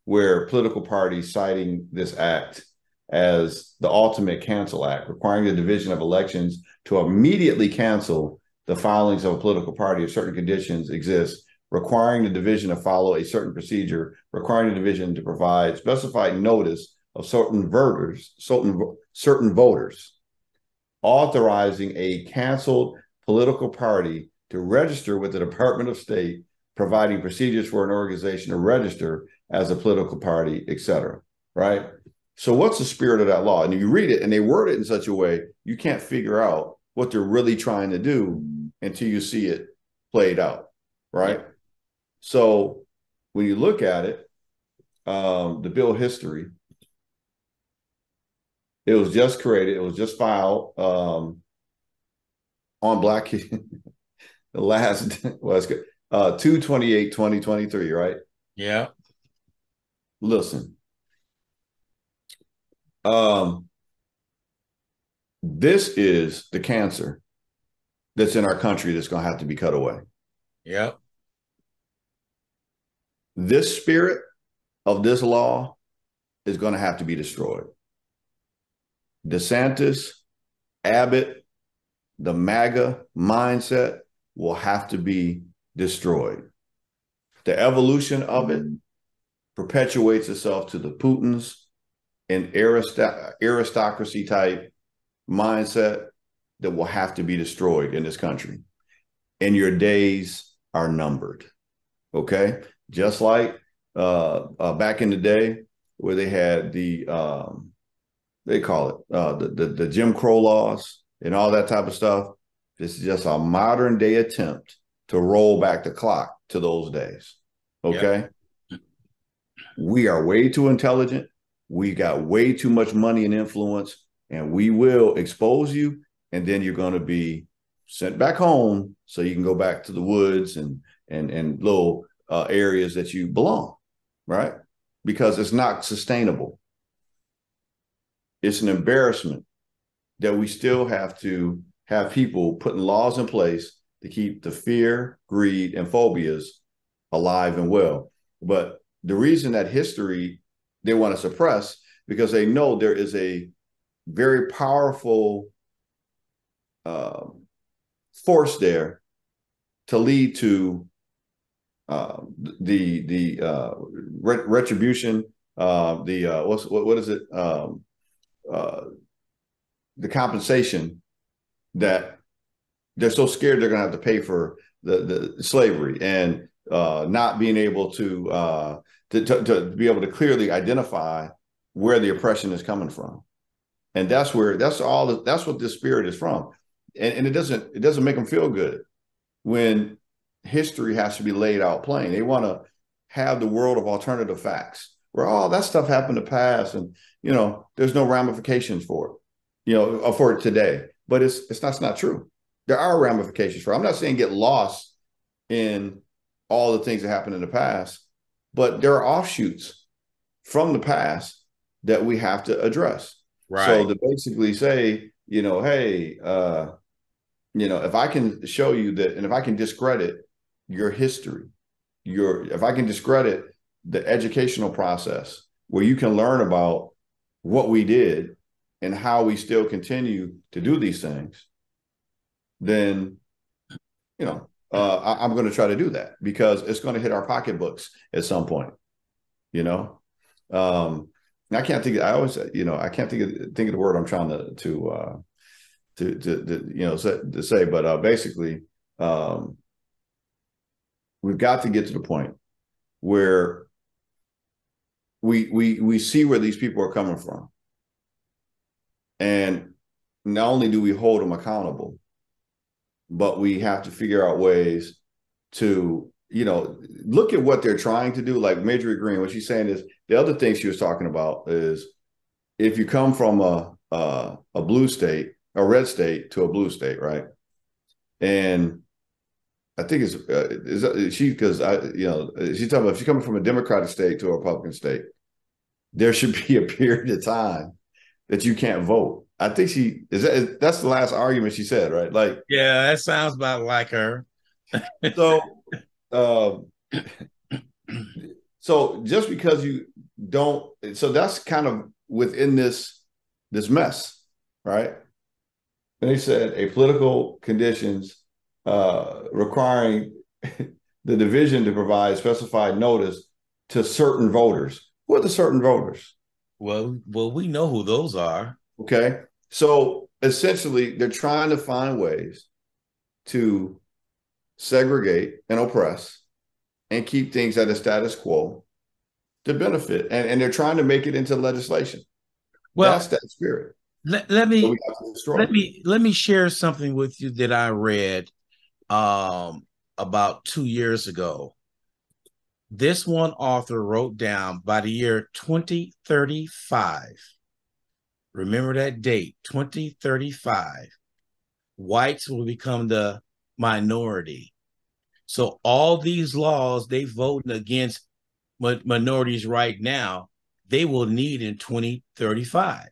where political parties citing this act as the ultimate cancel act, requiring the division of elections to immediately cancel the filings of a political party if certain conditions exist, requiring the division to follow a certain procedure, requiring the division to provide specified notice of certain voters, authorizing a canceled political party to register with the Department of State, providing procedures for an organization to register as a political party, etc. Right? So what's the spirit of that law? And you read it and they word it in such a way you can't figure out what they're really trying to do until you see it played out. Yeah. Right? So when you look at it, the bill history, it was just created, it was just filed on Black the last was 2/28/2023, right? Yeah. Listen, um, this is the cancer that's in our country that's going to have to be cut away. Yeah. This spirit of this law is going to have to be destroyed. DeSantis, Abbott, the MAGA mindset will have to be destroyed. The evolution of it perpetuates itself to the Putins and aristocracy type mindset that will have to be destroyed in this country. And your days are numbered. Okay. Just like back in the day where they had they call it the Jim Crow laws and all that type of stuff. This is just a modern day attempt to roll back the clock to those days. Okay. Yep. We are way too intelligent. We got way too much money and influence, and we will expose you. And then you're going to be sent back home so you can go back to the woods and and little areas that you belong, right? Because it's not sustainable. It's an embarrassment that we still have to have people putting laws in place to keep the fear, greed, and phobias alive and well. But the reason that history they want to suppress, because they know there is a very powerful uh, force there to lead to retribution, what is it? Uh, the compensation that they're so scared they're going to have to pay for the slavery and not being able to be able to clearly identify where the oppression is coming from. And that's what this spirit is from. And it doesn't make them feel good when history has to be laid out plain. They want to have the world of alternative facts where, oh, that stuff happened in the past and, there's no ramifications for it, for it today. But it's not true. There are ramifications for it. I'm not saying get lost in all the things that happened in the past, but there are offshoots from the past that we have to address. Right. So to basically say, hey, if I can show you that, and if I can discredit your history, if I can discredit the educational process where you can learn about what we did and how we still continue to do these things, then, I'm going to try to do that because it's going to hit our pocketbooks at some point, and I can't think. I always, I can't think of the word I'm trying to say, but basically, we've got to get to the point where we see where these people are coming from, and not only do we hold them accountable, but we have to figure out ways to, look at what they're trying to do. Like Marjorie Green, what she's saying is the other thing she was talking about is if you come from a blue state, a red state to a blue state, right? And I think she's talking about if you're coming from a Democratic state to a Republican state, there should be a period of time that you can't vote. I think that's the last argument she said, right? Like, yeah, that sounds about like her. So, so just because you don't, so that's kind of within this mess, right? And they said a political conditions requiring the division to provide specified notice to certain voters. Who are the certain voters? Well, we know who those are. Okay, so essentially, they're trying to find ways to segregate and oppress and keep things at a status quo to benefit. And they're trying to make it into legislation. Well, that's that spirit. Let me share something with you that I read about 2 years ago. This one author wrote down by the year 2035. Remember that date, 2035. Whites will become the minority. So all these laws they voting against minorities right now, they will need in 2035.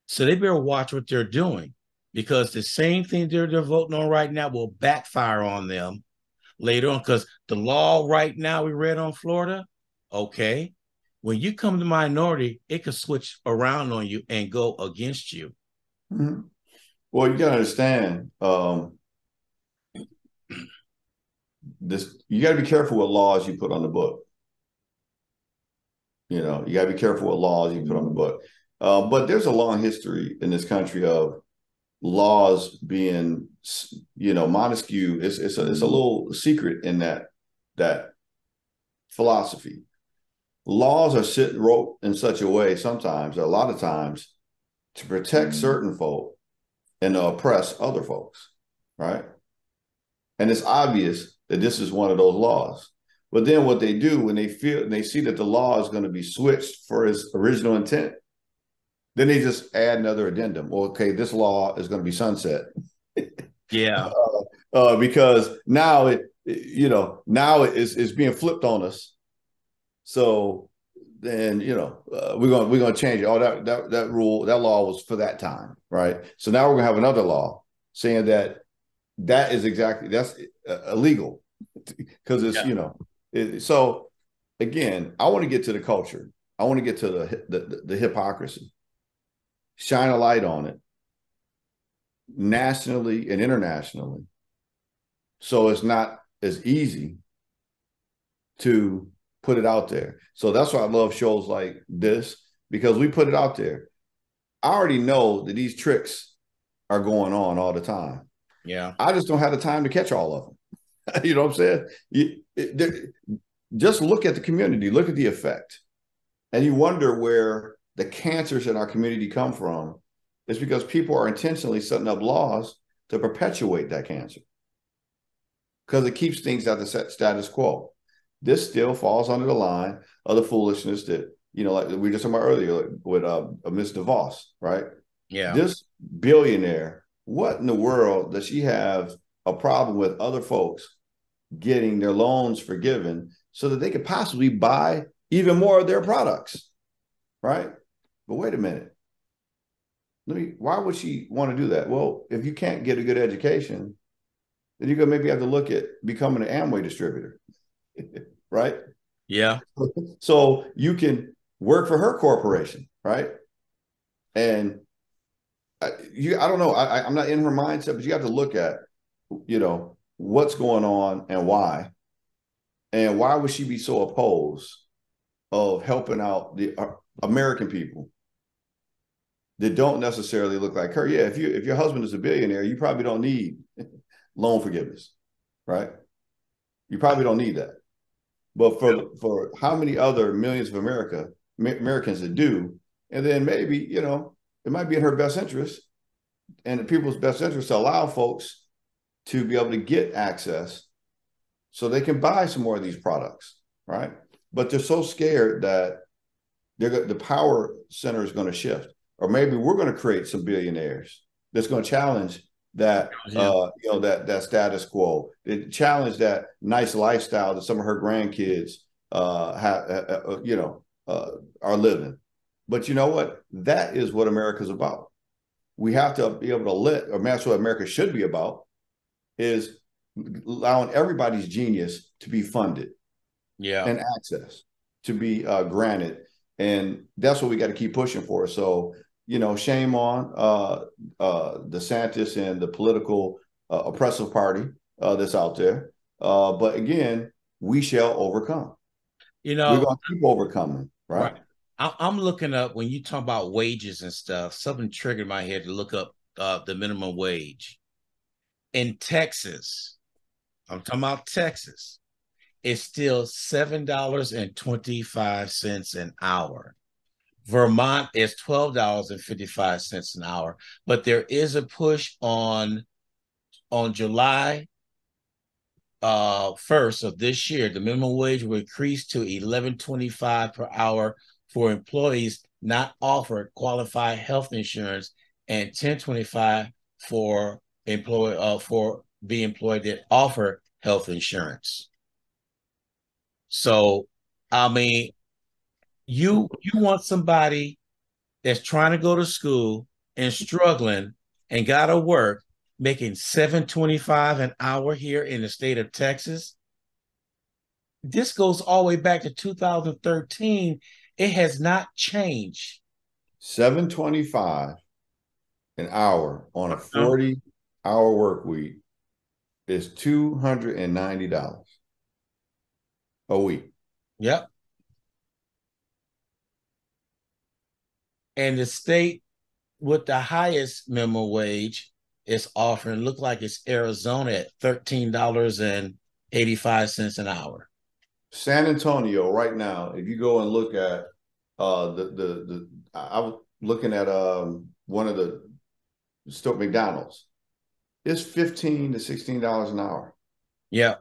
So they better watch what they're doing because the same thing they're voting on right now will backfire on them later on. Because the law right now we read on Florida, okay, when you come to minority, it could switch around on you and go against you. Mm-hmm. Well, you got to understand, you got to be careful what laws you put on the book. You got to be careful what laws you put on the book. But there's a long history in this country of laws being, Montesquieu. It's a little secret in that philosophy. Laws are wrote in such a way sometimes, a lot of times, to protect certain folk and to oppress other folks, right? And it's obvious that this is one of those laws. But then what they do when they see that the law is going to be switched for its original intent, then they just add another addendum. Well, okay, this law is going to be sunset. Yeah. Because now now it's being flipped on us. So then, we're gonna change it. Oh, that rule, that law was for that time, right? So now we're gonna have another law saying that's illegal because it's so again, I want to get to the culture. I want to get to the hypocrisy, shine a light on it nationally and internationally, so it's not as easy to put it out there. So that's why I love shows like this, because we put it out there. I already know that these tricks are going on all the time. Yeah. I just don't have the time to catch all of them. You know what I'm saying? Just look at the community, look at the effect. And you wonder where the cancers in our community come from. It's because people are intentionally setting up laws to perpetuate that cancer, because it keeps things at the status quo. This still falls under the line of the foolishness that, like we just talked about earlier with Ms. DeVos, right? Yeah. This billionaire, what in the world does she have a problem with other folks getting their loans forgiven so that they could possibly buy even more of their products, right? But wait a minute. Why would she want to do that? Well, if you can't get a good education, then you're going to maybe have to look at becoming an Amway distributor, right? Yeah. So you can work for her corporation, right? And I don't know. I'm not in her mindset, but you have to look at, what's going on and why. And why would she be so opposed of helping out the American people that don't necessarily look like her? Yeah, if your husband is a billionaire, you probably don't need loan forgiveness, right? You probably don't need that. But for how many other millions of Americans that do, and then maybe, it might be in her best interest and the people's best interest to allow folks to be able to get access so they can buy some more of these products, right? But they're so scared that the power center is going to shift, or maybe we're going to create some billionaires that's going to challenge that, that status quo, it challenge that nice lifestyle that some of her grandkids are living. But you know what? That is what America's about. We have to be able to or that's what America should be about, is allowing everybody's genius to be funded, and access to be granted. And that's what we got to keep pushing for. So, shame on DeSantis and the political oppressive party that's out there. But again, we shall overcome. We're going to keep overcoming, right? Right. I'm looking up, when you talk about wages and stuff, something triggered my head to look up the minimum wage. In Texas, I'm talking about Texas, it's still $7.25 an hour. Vermont is $12.55 an hour. But there is a push on July 1st of this year. The minimum wage will increase to $11.25 per hour for employees not offered qualified health insurance, and $10.25 for be employed that offer health insurance. So, I mean, you want somebody that's trying to go to school and struggling and gotta work, making $7.25 an hour here in the state of Texas. This goes all the way back to 2013. It has not changed. $7.25 an hour on a 40-hour work week is $290 a week. Yep. And the state with the highest minimum wage is offering, look like it's Arizona at $13.85 an hour. San Antonio right now, if you go and look at I was looking at one of the McDonald's, it's $15 to $16 an hour. Yeah.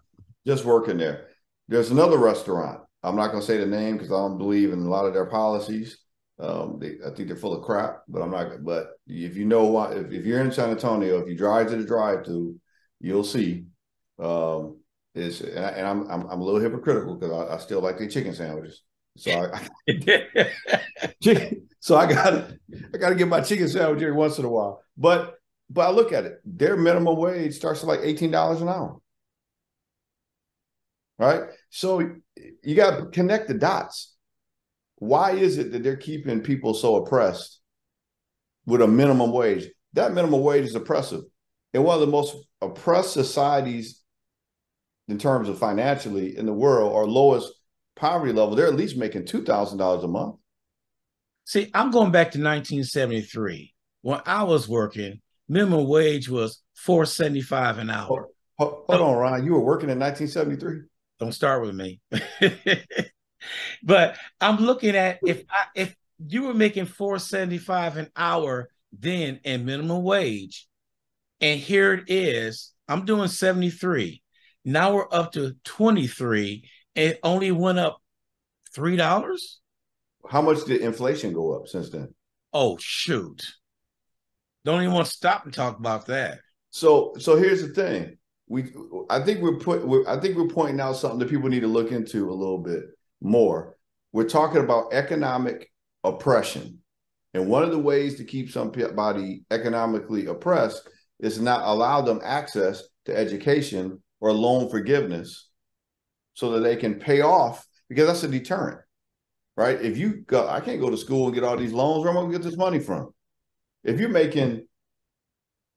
Just working there. There's another restaurant. I'm not going to say the name because I don't believe in a lot of their policies. I think they're full of crap, but I'm not. But if you know if you're in San Antonio, if you drive to the drive-thru, you'll see Is and I'm a little hypocritical because I still like the chicken sandwiches. So I gotta get my chicken sandwich every once in a while. But I look at it, their minimum wage starts at like $18 an hour, right? So you got to connect the dots. Why is it that they're keeping people so oppressed with a minimum wage? That minimum wage is oppressive. In one of the most oppressed societies in terms of financially in the world, or lowest poverty level, they're at least making $2,000 a month. See, I'm going back to 1973. When I was working, minimum wage was $4.75 an hour. Hold So on, Ryan. You were working in 1973? don't start with me. But I'm looking at if you were making $4.75 an hour then in minimum wage, and here it is, I'm doing 73. Now we're up to 23. It only went up $3. How much did inflation go up since then? Oh shoot. Don't even want to stop and talk about that. So here's the thing. I think we're pointing out something that people need to look into a little bit more. We're talking about economic oppression. And one of the ways to keep somebody economically oppressed is not allow them access to education or loan forgiveness so that they can pay off, because that's a deterrent, right? If you go, I can't go to school and get all these loans. Where am I going to get this money from? If you're making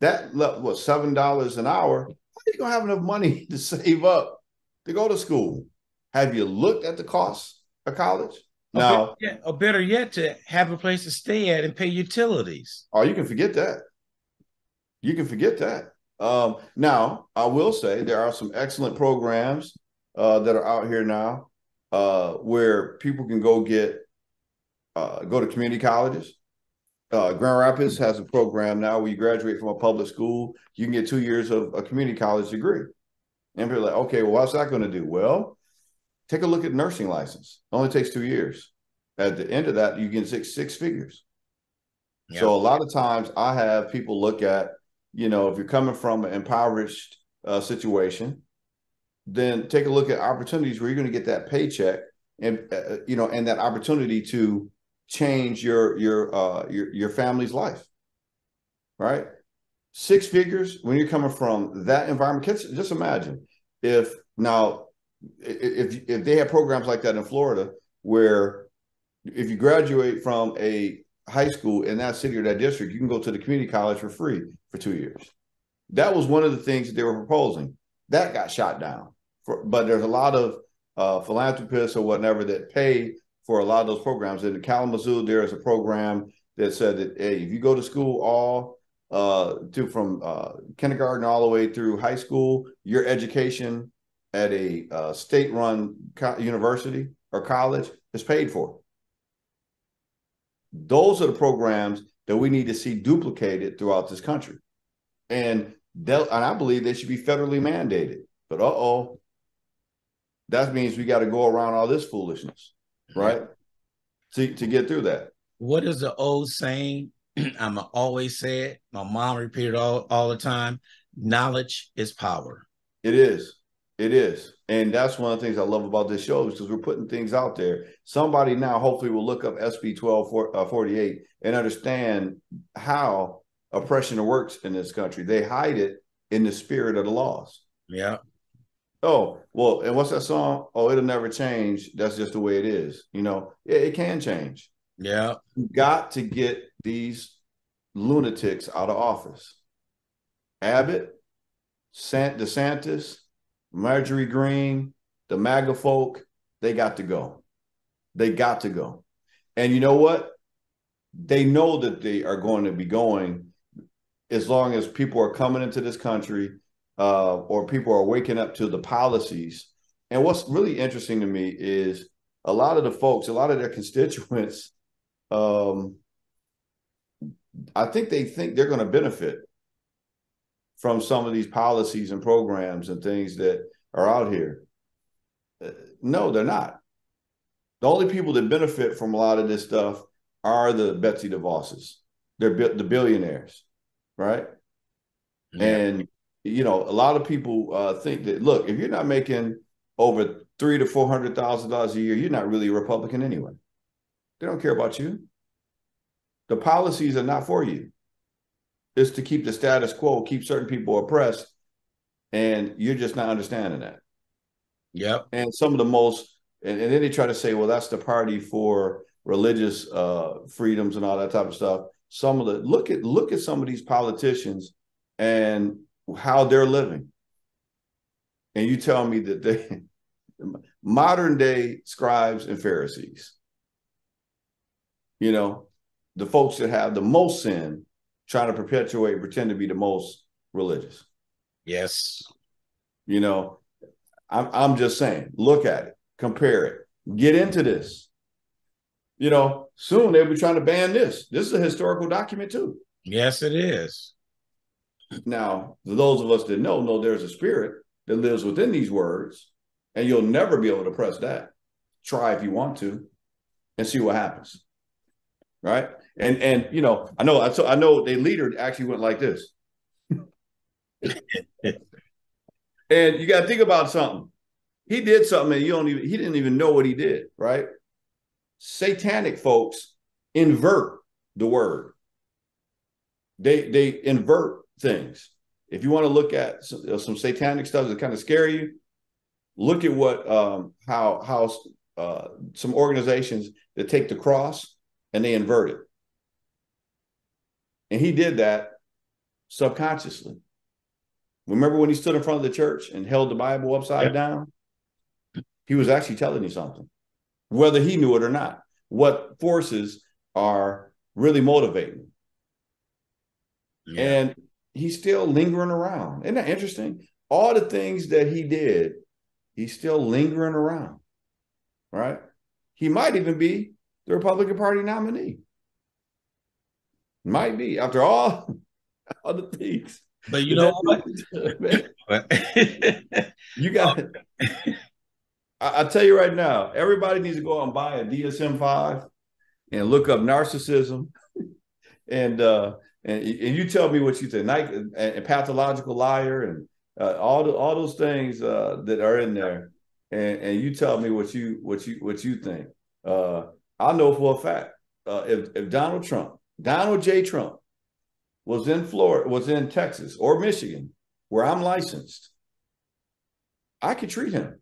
that, what, $7 an hour, how are you going to have enough money to save up to go to school? Have you looked at the cost of college? Now, Or better yet, to have a place to stay at and pay utilities. oh, you can forget that. You can forget that. Now, I will say there are some excellent programs that are out here now where people can go to community colleges. Grand Rapids has a program now where you graduate from a public school, you can get 2 years of a community college degree. And people are like, okay, well, what's that going to do? Well, take a look at nursing license. It only takes 2 years. At the end of that, you get six figures. Yep. So a lot of times I have people look at, if you're coming from an impoverished situation, then take a look at opportunities where you're going to get that paycheck and, and that opportunity to change your family's life, right? Six figures when you're coming from that environment. Just imagine if they have programs like that in Florida, where if you graduate from a high school in that city or that district, you can go to the community college for free for 2 years. That was one of the things that they were proposing. That got shot down. But there's a lot of philanthropists or whatever that pay for a lot of those programs. In Kalamazoo, there is a program that said that, hey, if you go to school from kindergarten all the way through high school, your education at a state-run university or college is paid for. Those are the programs that we need to see duplicated throughout this country. And I believe they should be federally mandated. But that means we got to go around all this foolishness, right? To get through that. What is the old saying? I'm always say it. My mom repeated all the time. Knowledge is power. It is. It is. And that's one of the things I love about this show, because we're putting things out there. Somebody now hopefully will look up SB 1248 and understand how oppression works in this country. They hide it in the spirit of the laws. Yeah. Oh, well, and what's that song? Oh, it'll never change. That's just the way it is. It can change. Yeah. You got to get these lunatics out of office. Abbott, DeSantis, Marjorie Greene, the MAGA folk, they got to go. They got to go. And you know what? They know that they are going to be going as long as people are coming into this country or people are waking up to the policies. And what's really interesting to me is a lot of the folks, a lot of their constituents, I think they think they're going to benefit from some of these policies and programs and things that are out here. No, they're not. The only people that benefit from a lot of this stuff are the Betsy DeVosses. They're the billionaires, right? Yeah. And a lot of people think that, look, if you're not making over $300,000 to $400,000 a year, you're not really a Republican anyway. They don't care about you. The policies are not for you. It's to keep the status quo, keep certain people oppressed, and you're just not understanding that. Yep. And some of the most, and then they try to say, well, that's the party for religious freedoms and all that type of stuff. Some of the look at some of these politicians and how they're living, and you tell me that they modern day scribes and Pharisees, the folks that have the most sin, trying to pretend to be the most religious. Yes. I'm just saying, look at it, compare it, get into this. Soon they'll be trying to ban this. This is a historical document too. Yes, it is. Now, those of us that know there's a spirit that lives within these words, and you'll never be able to press that. Try if you want to, and see what happens. Right? And I know their leader actually went like this. And you got to think about something. He did something, and he didn't even know what he did, right? Satanic folks invert the word. They invert things. If you want to look at some satanic stuff that kind of scare you, look at what how some organizations that take the cross and they invert it. And he did that subconsciously. Remember when he stood in front of the church and held the Bible upside down? He was actually telling you something, whether he knew it or not. What forces are really motivating? Yeah. And he's still lingering around. Isn't that interesting? All the things that he did, he's still lingering around, right? He might even be the Republican Party nominee. Might be, after all the things. But you know what? You got it. I tell you right now, everybody needs to go out and buy a DSM-5 and look up narcissism, and you tell me what you think. And pathological liar, and all those things that are in there, and you tell me what you think. I know for a fact if Donald J. Trump was in Florida, was in Texas or Michigan, where I'm licensed, I could treat him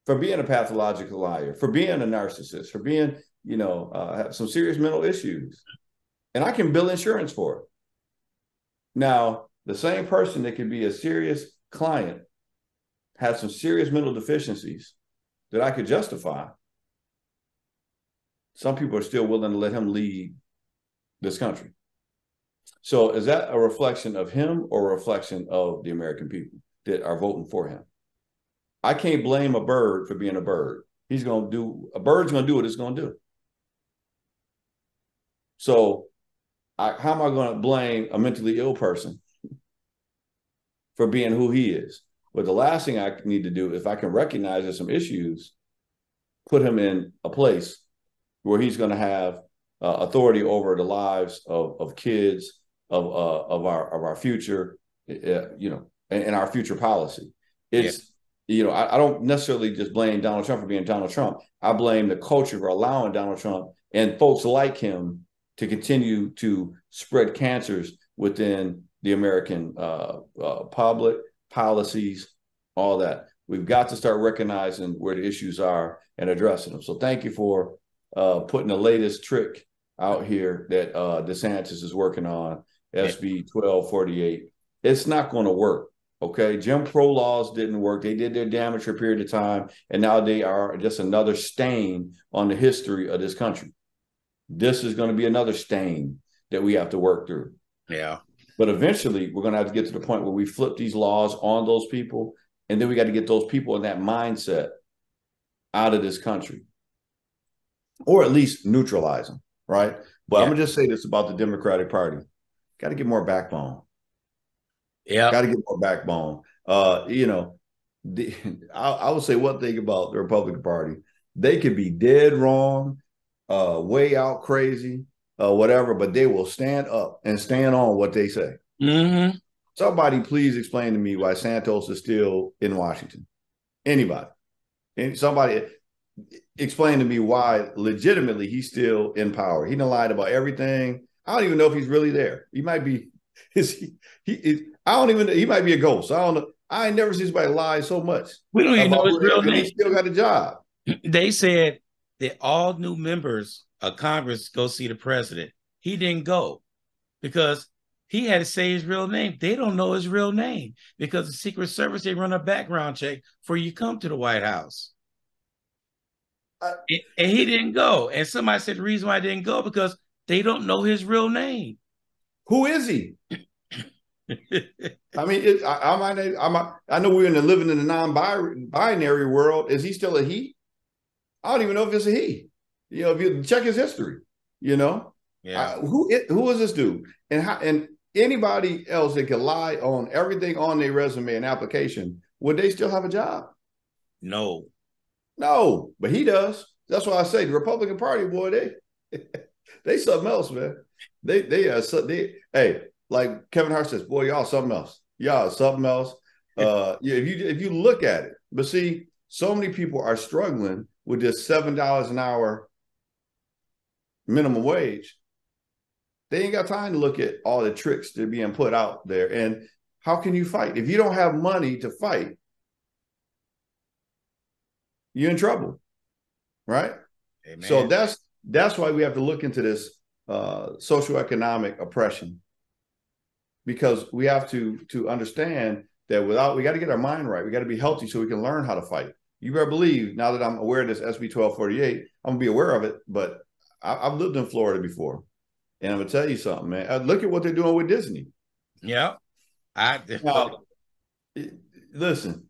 for being a pathological liar, for being a narcissist, for being, have some serious mental issues. And I can bill insurance for it. Now, the same person that could be a serious client has some serious mental deficiencies that I could justify. Some people are still willing to let him lead this country. So is that a reflection of him or a reflection of the American people that are voting for him? I can't blame a bird for being a bird. A bird's going to do what it's going to do. So how am I going to blame a mentally ill person for being who he is? But the last thing I need to do, if I can recognize there's some issues, put him in a place where he's going to have authority over the lives of kids, of our future, and our future policy. I don't necessarily just blame Donald Trump for being Donald Trump. I blame the culture for allowing Donald Trump and folks like him to continue to spread cancers within the American public, policies, all that. We've got to start recognizing where the issues are and addressing them. So thank you for putting the latest trick out here that DeSantis is working on, SB 1248. It's not going to work. Okay, Jim Crow laws didn't work. They did their damage for a period of time, and now they are just another stain on the history of this country. This is going to be another stain that we have to work through. Yeah. But eventually, we're going to have to get to the point where we flip these laws on those people, and then we got to get those people in that mindset out of this country, or at least neutralize them, right? But I'm going to just say this about the Democratic Party. Got to get more backbone. Yeah. Got to get more backbone. I would say one thing about the Republican Party. They could be dead wrong, way out crazy, whatever, but they will stand up and stand on what they say. Mm-hmm. Somebody please explain to me why Santos is still in Washington. Anybody. And somebody explain to me why legitimately he's still in power. He done lied about everything. I don't even know if he's really there. He might be. I don't even. He might be a ghost. I don't know. I ain't never seen somebody lie so much We don't even know about his real and he name. still got a job. They said that all new members of Congress go see the president. He didn't go because he had to say his real name. They don't know his real name because the Secret Service, they run a background check before you come to the White House. I, And he didn't go. And somebody said the reason why I didn't go because they don't know his real name. who is he? I mean, I know we're living in a non-binary world. Is he still a he? I don't even know if it's a he. You know, if you check his history, you know, Yeah. who is this dude? And anybody else that could lie on everything on their resume and application, would they still have a job? No. No, but he does. That's why I say the Republican Party, boy, they something else, man. They hey, like Kevin Hart says, boy, y'all something else. Y'all something else. Yeah, if you look at it, but see, so many people are struggling with this $7 an hour minimum wage. They ain't got time to look at all the tricks that are being put out there. And how can you fight if you don't have money to fight? You're in trouble, right? So Amen. that's why we have to look into this socioeconomic oppression, because we have to understand that we got to get our mind right. We got to be healthy so we can learn how to fight. You better believe, now that I'm aware of this SB 1248, I'm gonna be aware of it. But I've lived in Florida before, and I'm gonna tell you something, man. Look at what they're doing with Disney. Yeah. I Now, listen,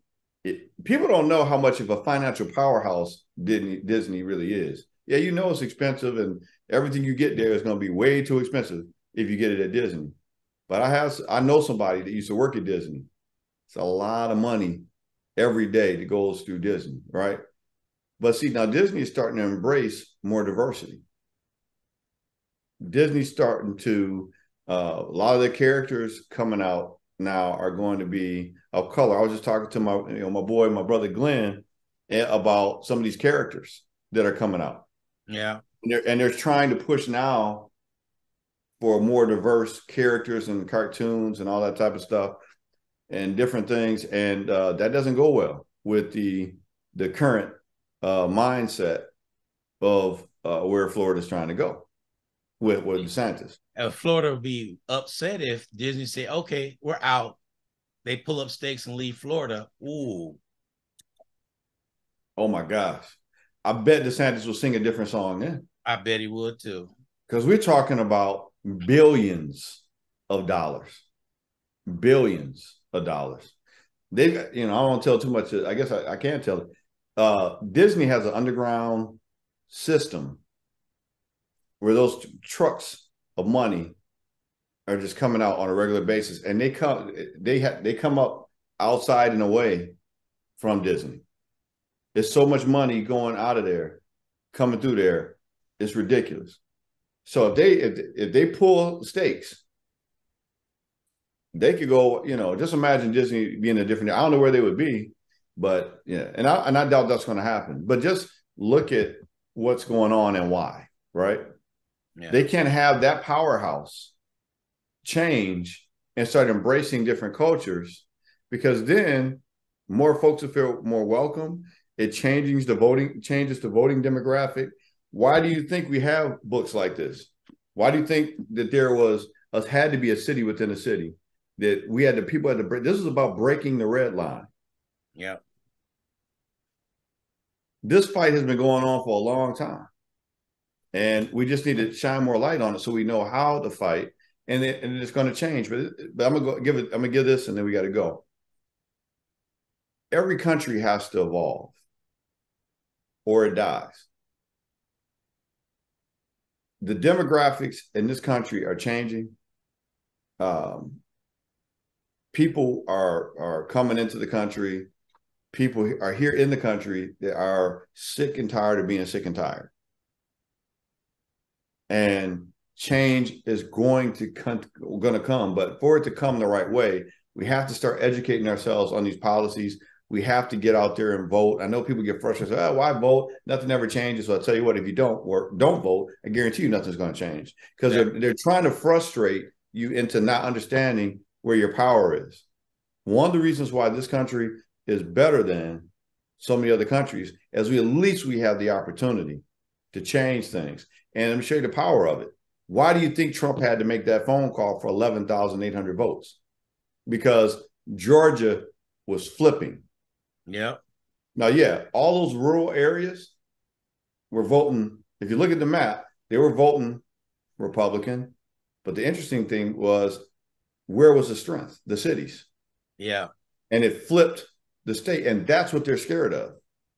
people don't know how much of a financial powerhouse Disney really is. Yeah, you know it's expensive, and everything you get there is going to be way too expensive if you get it at Disney. But I know somebody that used to work at Disney. It's a lot of money every day that goes through Disney, right? But see, now Disney is starting to embrace more diversity. Disney's starting to a lot of the characters coming out now are going to be of color. I was just talking to my brother Glenn about some of these characters that are coming out. yeah. And they're trying to push now for more diverse characters and cartoons and all that type of stuff and different things. And that doesn't go well with the current mindset of where Florida's trying to go with DeSantis. Florida would be upset if Disney say, okay, we're out. They pull up stakes and leave Florida. Ooh. Oh my gosh. I bet DeSantis will sing a different song then. I bet he would too. Because we're talking about billions of dollars. Billions of dollars. They, I don't want to tell too much. I guess I can't tell it. Disney has an underground system where those trucks of money are just coming out on a regular basis, and they come up outside and away from Disney. There's so much money going out of there, coming through there, it's ridiculous. So if they pull stakes, they could go. Just imagine Disney being a different. I don't know where they would be, but yeah, and I doubt that's going to happen. But just look at what's going on and why, right? Yeah. They can't have that powerhouse change and start embracing different cultures, because then more folks will feel more welcome. It changes the voting demographic. Why do you think we have books like this? Why do you think that there had to be a city within a city that people had to break? This is about breaking the red line. Yeah. This fight has been going on for a long time, and we just need to shine more light on it so we know how to fight. And it's going to change. But I'm gonna give this, and then we got to go. Every country has to evolve, or it dies. The demographics in this country are changing. People are coming into the country. People are here in the country that are sick and tired of being sick and tired. And change is going to come, but for it to come the right way, we have to start educating ourselves on these policies. We have to get out there and vote. I know people get frustrated. Oh, why vote? Nothing ever changes. So I'll tell you what, if you don't vote, I guarantee you nothing's going to change, because they're trying to frustrate you into not understanding where your power is. One of the reasons why this country is better than so many other countries is at least we have the opportunity to change things. And let me show you the power of it. Why do you think Trump had to make that phone call for 11,800 votes? Because Georgia was flipping. Yeah. Now, yeah, all those rural areas were voting. If you look at the map, they were voting Republican. But the interesting thing was, where was the strength? The cities. Yeah. And it flipped the state. And that's what they're scared of,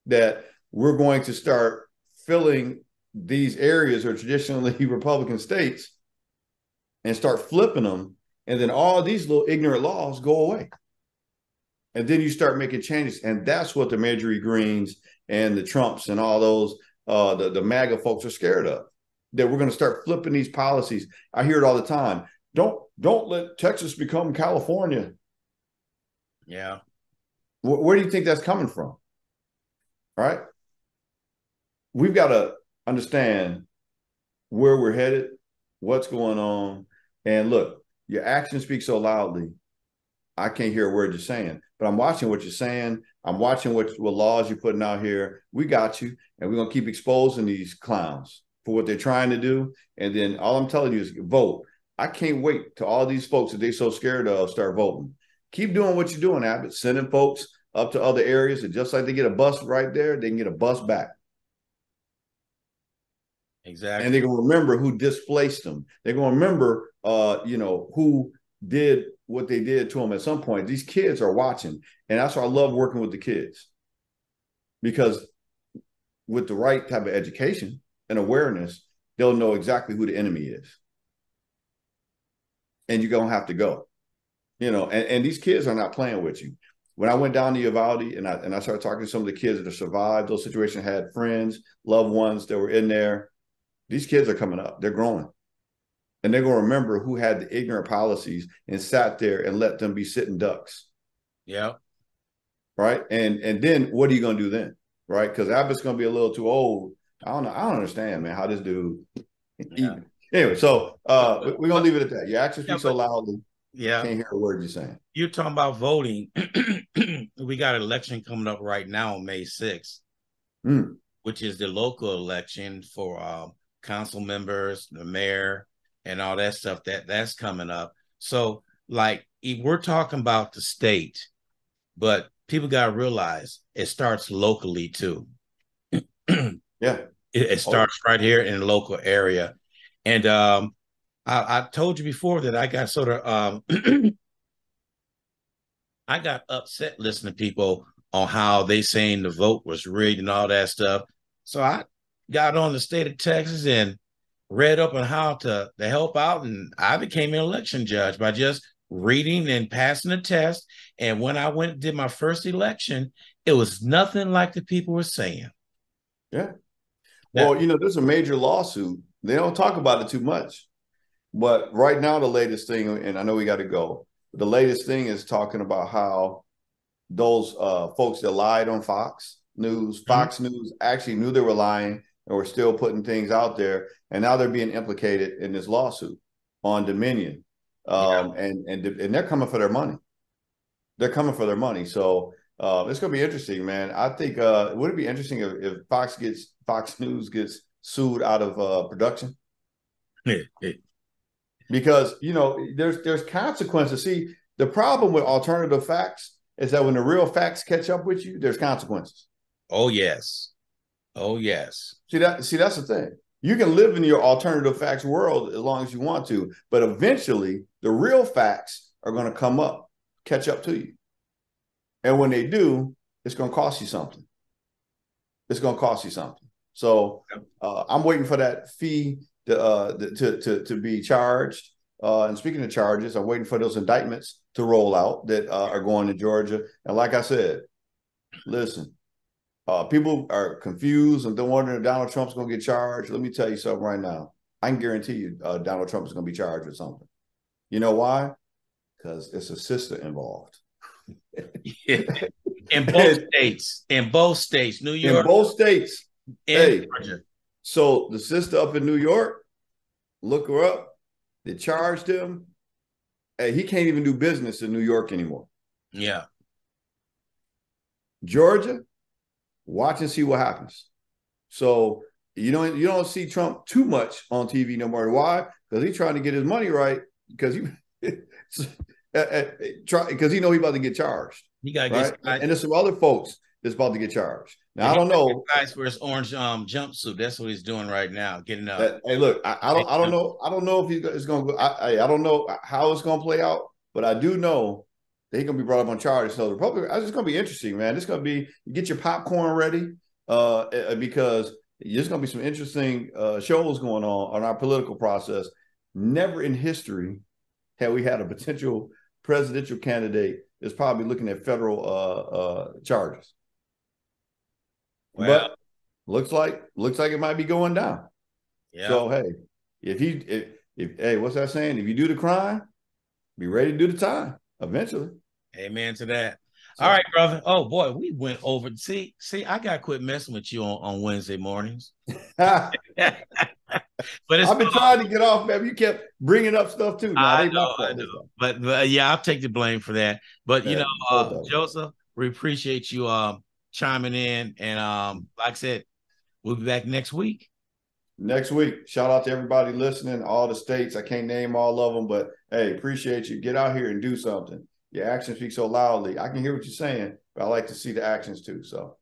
that we're going to start filling these areas are traditionally Republican states and start flipping them. And then all these little ignorant laws go away. And then you start making changes. And that's what the Marjorie Greens and the Trumps and all those, the MAGA folks are scared of, that we're going to start flipping these policies. I hear it all the time. Don't let Texas become California. Yeah. Where do you think that's coming from? All right. We've got to understand where we're headed, what's going on. And look, your actions speak so loudly, I can't hear a word you're saying, but I'm watching what you're saying. I'm watching what laws you're putting out here. We got you, and we're going to keep exposing these clowns for what they're trying to do. And then all I'm telling you is vote. I can't wait till all these folks that they're so scared of start voting. Keep doing what you're doing, Abbott, sending folks up to other areas, and just like they get a bus right there, they can get a bus back. Exactly. And they're going to remember who displaced them. They're going to remember, who did what they did to them at some point. These kids are watching. And that's why I love working with the kids. Because with the right type of education and awareness, they'll know exactly who the enemy is. And you're going to have to go. And these kids are not playing with you. When I went down to Uvalde and I started talking to some of the kids that have survived those situations, had friends, loved ones that were in there, these kids are coming up. They're growing. And they're going to remember who had the ignorant policies and sat there and let them be sitting ducks. Yeah. Right. And then what are you going to do then? Right. Because Abbott's going to be a little too old. I don't know. I don't understand, man, how this dude. Yeah. Anyway, so we're going to leave it at that. Your actions speak so loudly. Yeah. Can't hear a word you're saying. You're talking about voting. We got an election coming up right now on May 6th, which is the local election for council members, the mayor, and all that stuff that's coming up. So, like, we're talking about the state, but people got to realize it starts locally too. Yeah. It starts right here in the local area. And I told you before that I got sort of I got upset listening to people on how they saying the vote was rigged and all that stuff. So I got on the state of Texas and read up on how to help out, and I became an election judge by just reading and passing the test. And when I went and did my first election, it was nothing like the people were saying. Yeah. Well, there's a major lawsuit. They don't talk about it too much. But right now, the latest thing, and I know we got to go, the latest thing is talking about how those folks that lied on Fox News actually knew they were lying and were still putting things out there. And now they're being implicated in this lawsuit on Dominion. And they're coming for their money. They're coming for their money. So it's going to be interesting, man. I think, would it be interesting if Fox News gets sued out of production? Because, there's consequences. See, the problem with alternative facts is that when the real facts catch up with you, there's consequences. Oh, yes. Oh, yes. See, that's the thing. You can live in your alternative facts world as long as you want to, but eventually the real facts are going to catch up to you. And when they do, it's going to cost you something. It's going to cost you something. So I'm waiting for that fee to be charged. And speaking of charges, I'm waiting for those indictments to roll out that are going to Georgia. And like I said, listen, people are confused and they're wondering if Donald Trump's going to get charged. Let me tell you something right now. I can guarantee you Donald Trump is going to be charged with something. You know why? Because it's a sister involved. In both states. In both states. New In York both states. and Hey, Georgia. so the sister up in New York, look her up. They charged him. Hey, he can't even do business in New York anymore. Yeah. Georgia, watch and see what happens. So you don't see Trump too much on TV no more. Why? Because he's trying to get his money right. Because he because he know he's about to get charged, He got to get right? size. And there's some other folks that's about to get charged. Now Yeah, I he don't know. size for his orange jumpsuit. That's what he's doing right now. Getting Hey, look, I don't know if it's going to go. I don't know how it's going to play out, but I do know that he's going to be brought up on charges. So the Republic, it's going to be interesting, man. It's going to be get your popcorn ready, because there's going to be some interesting shows going on our political process. Never in history have we had a potential presidential candidate that's probably looking at federal charges, well, but looks like it might be going down. yeah. So hey, if hey, what's that saying? If you do the crime, be ready to do the time eventually. Amen to that. All So right, brother. Oh boy, we went over. See, I gotta quit messing with you on Wednesday mornings. I've But it's been trying to get off, man. You kept bringing up stuff too. Now I they my know, I fault this know. time. But yeah, I'll take the blame for that. But Yeah, both of them. Joseph, we appreciate you chiming in. And like I said, we'll be back next week. Next week, shout out to everybody listening, all the states. I can't name all of them, but hey, appreciate you. Get out here and do something. Your actions speak so loudly. I can hear what you're saying, but I like to see the actions too. So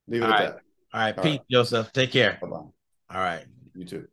leave it All at right. that. All right. All Peace, right. Joseph. Take care. Bye bye. All right. You too.